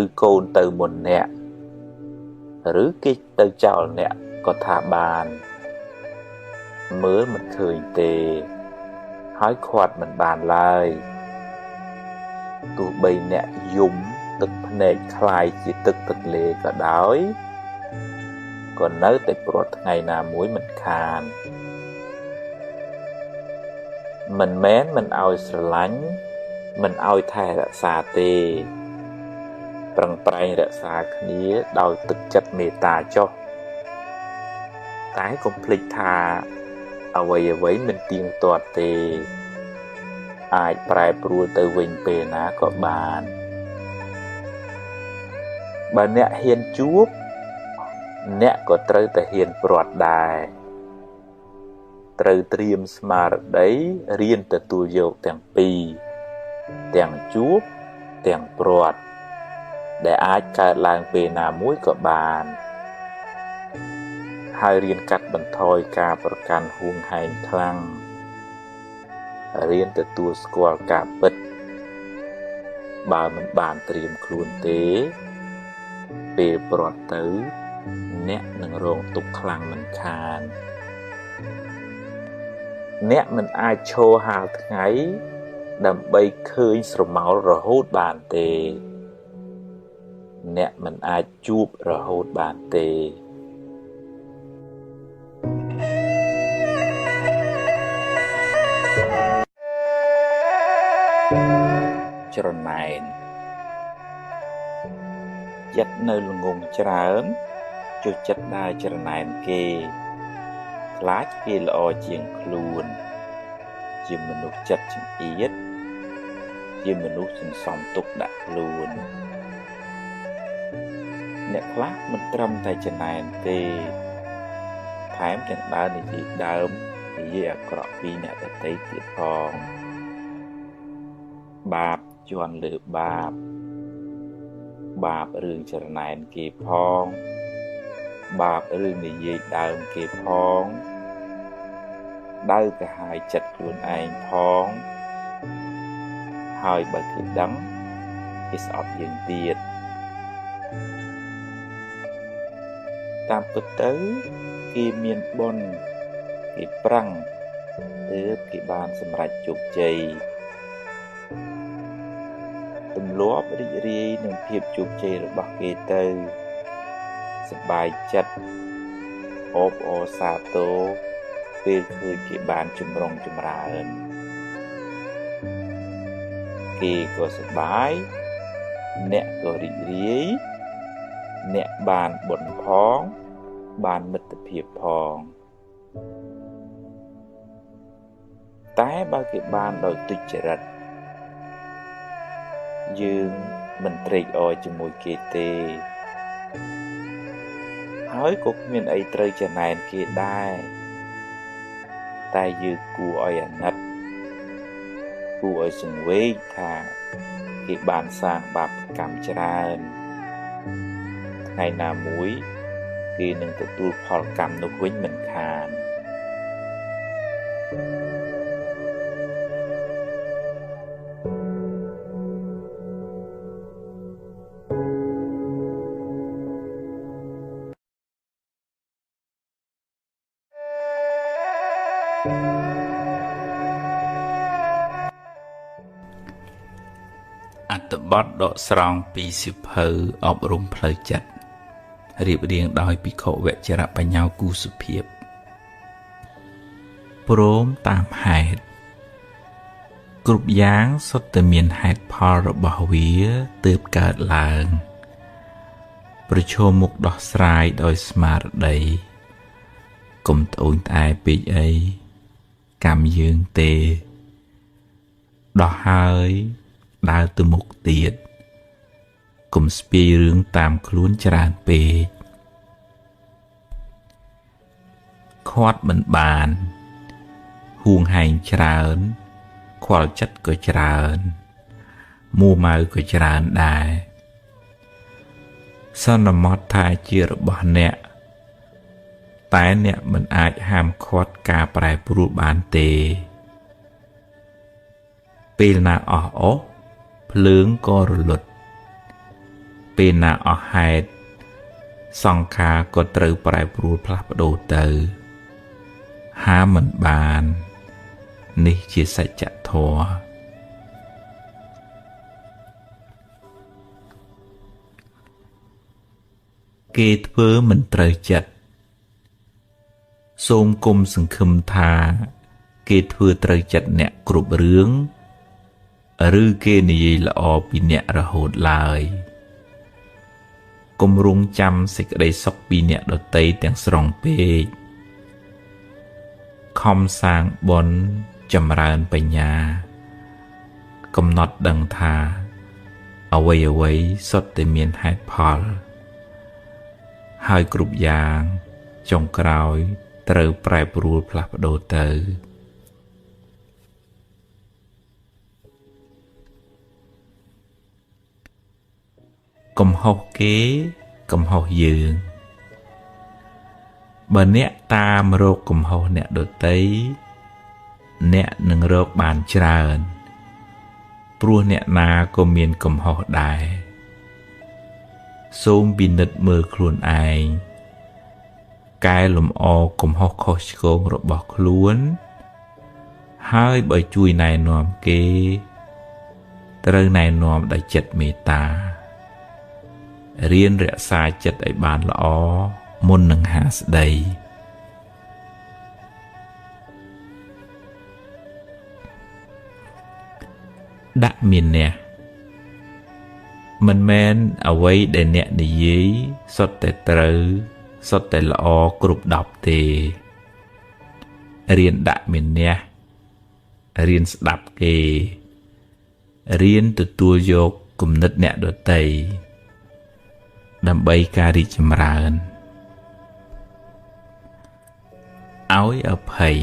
ឬកូនទៅមុនអ្នកឬគេទៅចោលអ្នកក៏ថាបានមើលមិនឃើញទេហើយឃាត់មិនបានឡើយទោះបីអ្នកយំទឹកភ្នែកคล้ายជាទឹកទន្លេក៏ដោយក៏នៅតែព្រាត់ថ្ងៃណាមួយមិនខានមិនមែនមិនឲ្យស្រឡាញ់មិនឲ្យថែរក្សាទេប្រឹងប្រែងរក្សាគ្នាដោយទឹកចិត្តមេត្តាចុះតែកុំភ្លេចថាអ្វីមិនទៀងទាត់ទេអាចប្រែប្រួលទៅវិញពេលណាក៏បានបើអ្នកហ៊ានជួបអ្នកក៏ត្រូវតែហ៊ានព្រាត់ដែរត្រូវត្រៀមស្មារតីរៀនទទួលយកទាំងពីរទាំងជួបទាំងព្រាត់ដែលអាចកើតឡើងពេលណាមួយក៏បានហើយរៀនកាត់បន្ថយការប្រកាន់ហួងហែងខ្លាំងរៀនទទួលស្គាល់ការពិតបើមិនបានត្រៀមខ្លួនទេពេលព្រាត់ទៅអ្នកនឹងរងទុក្ខខ្លាំងមិនខានអ្នកមិនអាចឈរហាលថ្ងៃដើម្បីឃើញស្រមោលរហូតបានទេអ្នកមិនអាចជួបរហូតបានទេច្រណែនចិត្តនៅល្ងងច្រើនចុះចិត្តដើរច្រណែនគេខ្លាចគេល្អជាងខ្លួនជាមនុស្សចិត្តចង្អៀតជាមនុស្សសន្សំទុកដាក់ខ្លួនអ្នកខ្លះមិនត្រឹមតែច្រណែនទេថែមទាំងដើរនិយាយដើមនិយាយអាក្រក់ពីអ្នកដទៃទៀតផងបាបជន់លើបាបរឿងច្រណែនគេផងបាបរឿងនិយាយដើមគេផងដៅកាហាយចិត្តខ្លួនឯងផងហើយបើគេដឹងគេស្អប់យើងទៀតតាមពិតទៅគេមានបុណ្យគេប្រឹងទើបគេបានសម្រេចជោគជ័យទម្លាប់រីករាយនឹងភាពជោគជ័យរបស់គេទៅសប្បាយចិត្តអបអរសាទរពេលឃើញគេបានចម្រុងចម្រើនគេក៏សប្បាយអ្នកក៏រីករាយអ្នកបានបុណ្យផងបានមិត្តភាពផងតែបើគេបានដោយទុច្ចរិតយើងមិនត្រេកអរជាមួយគេទេហើយក៏គ្មានអីត្រូវចំណែនគេដែរតែយើងគួរឲ្យអាណិតគួរឲ្យសង្វេគថាគេបានសាងបាបកម្មច្រើនថ្ងៃណាមួយគេនឹងទទួលផលកម្មនោះវិញមិនខាន អត្ថបទដកស្រង់ពីសៀវភៅអប់រំផ្លូវចិត្តរៀបរៀងដោយភិក្ខុវជ្របញ្ញោគូសុភាពព្រមតាមហេតុគ្រប់យ៉ាងសុទ្ធតែមានហេតុផលរបស់វាទើបកើតឡើងប្រឈមមុខដោះស្រាយដោយស្មារតីកុំត្អូញត្អែពេកអីកម្មយើងទេដោះហើយដើរទៅមុខទៀតកុំស្ពាយរឿងតាមខ្លួនច្រើនពេកខាត់មិនបានហួងហែងច្រើនខ្វល់ចិត្តក៏ច្រើនមួម៉ៅក៏ច្រើនដែរសន្មតថាជារបស់អ្នកតែអ្នកមិនអាចហាមឃាត់ការប្រែប្រួលបានទេពេលណាអស់អស់ភ្លើងក៏រលត់ពេលណាអស់ហេតុសង្ខារក៏ត្រូវប្រែប្រួលផ្លាស់ប្ដូរទៅហាមមិនបាននេះជាសច្ចធម៌គេធ្វើមិនត្រូវចិត្តសូមគុំសង្ឃឹមថាគេធ្វើត្រូវចិត្តអ្នកគ្រប់រឿងឬគេនិយាយល្អពីអ្នករហូតឡើយកុំរងចាំសេចក្តីសុខពីអ្នកដទៃទាំងស្រុងពេកខំសាងបុណ្យចម្រើនបញ្ញាកំណត់ដឹងថាអ្វីសុទ្ធតែមានហេតុផលហើយគ្រប់យ៉ាងចុងក្រោយត្រូវប្រែប្រួលផ្លាស់ប្ដូរទៅកំហុសគេកំហុសយើងបើអ្នកតាមរកកំហុសអ្នកដទៃអ្នកនឹងរកបានច្រើនព្រោះអ្នកណាក៏មានកំហុសដែរសូមពិនិត្យមើលខ្លួនឯងកែលម្អកំហុសខុសឆ្គងរបស់ខ្លួនហើយបើជួយណែនាំគេត្រូវណែនាំដោយចិត្តមេត្តារៀនរក្សាចិត្តឲ្យបានល្អមុននឹងហាស្ដីដាក់មានអ្នកមិនមែនអ្វីដែលអ្នកនិយាយសុទ្ធតែត្រូវសុទ្ធតែល្អគ្រប់10ទេរៀនដាក់មានអ្នករៀនស្ដាប់គេរៀនទទួលយកគំនិតអ្នកដទៃដើម្បីការរីកចម្រើនឲ្យអភ័យ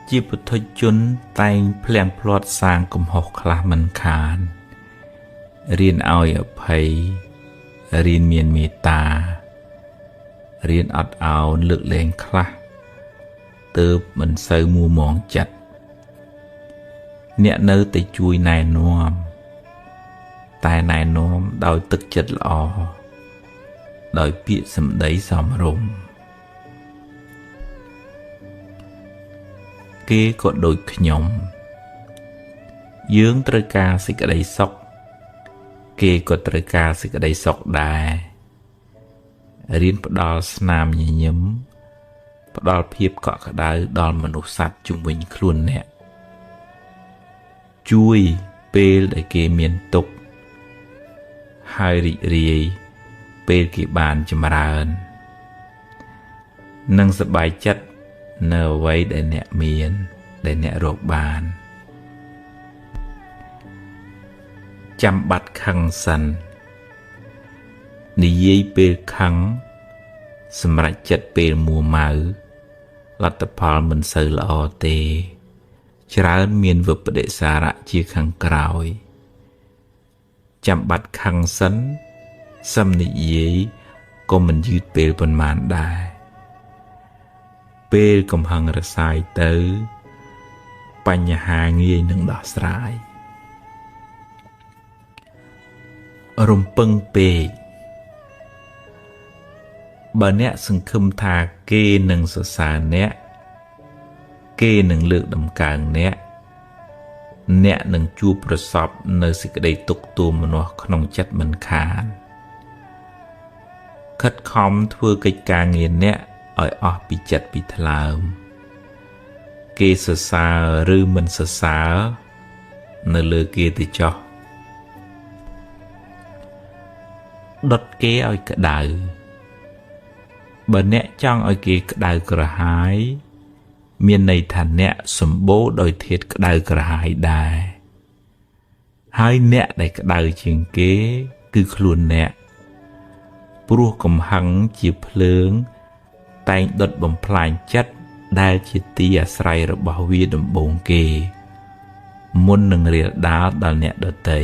ជាពុទ្ធជនតែងភ្លាំងភ្លាត់សាងកំហុសខ្លះមិនខានរៀនឲ្យអភ័យរៀនមានមេត្តារៀនអត់ឱនលើកលែងខ្លះទើបមិនសូវមួម៉ងចិត្តអ្នកនៅតែជួយណែនាំតែណែនាំដោយទឹកចិត្តល្អដោយពាក្យសម្ដីសមរម្យគេក៏ដូចខ្ញុំយើងត្រូវការសេចក្តីសុខគេក៏ត្រូវការសេចក្តីសុខដែររៀនផ្ដល់ស្នាមញញឹមផ្ដល់ភាពកក់ក្ដៅដល់មនុស្សសត្វជុំវិញខ្លួនអ្នកជួយពេលដែលគេមានទុក្ខហើយរីករាយពេលគេបានចម្រើននិងសប្បាយចិត្តនៅអ្វីដែលអ្នកមានដែលអ្នករកបានចាំបាត់ខឹងសិននិយាយពេលខឹងសម្រេចចិត្តពេលមួម៉ៅលទ្ធផលមិនសូវល្អទេច្រើនមានវិប្បដិសារៈជាខាងក្រោយចាំបាត់ខឹងសិនសឹមនិយាយក៏មិនយឺតពេលប៉ុន្មានដែរពេលកំហឹងរសាយទៅបញ្ហាងាយនឹងដោះស្រាយរំពឹងពេកបើអ្នកសង្ឃឹមថាគេនឹងសរសើរអ្នកគេនឹងលើកតម្កើងអ្នក អ្នកនឹងជួបប្រសពនៅសេចក្តីទុក្ខទោមនស្សក្នុងចិត្តមិនខានខិតខំធ្វើកិច្ចការងារអ្នកឲ្យអស់ពីចិត្តពីថ្លើមគេសរសើរឬមិនសរសើរនៅលើគេទៅចោះដុតគេឲ្យក្តៅបើអ្នកចង់ឲ្យគេក្តៅក្រហាយមានន័យថាអ្នកសម្បូរដោយធាតុក្តៅក្រហាយដែរហើយអ្នកដែលក្តៅជាងគេគឺខ្លួនអ្នកព្រោះកំហឹងជាភ្លើងតែងដុតបំផ្លាញចិត្តដែលជាទីអាស្រ័យរបស់វាដំបូងគេមុននឹងរាលដាលដល់អ្នកដទៃ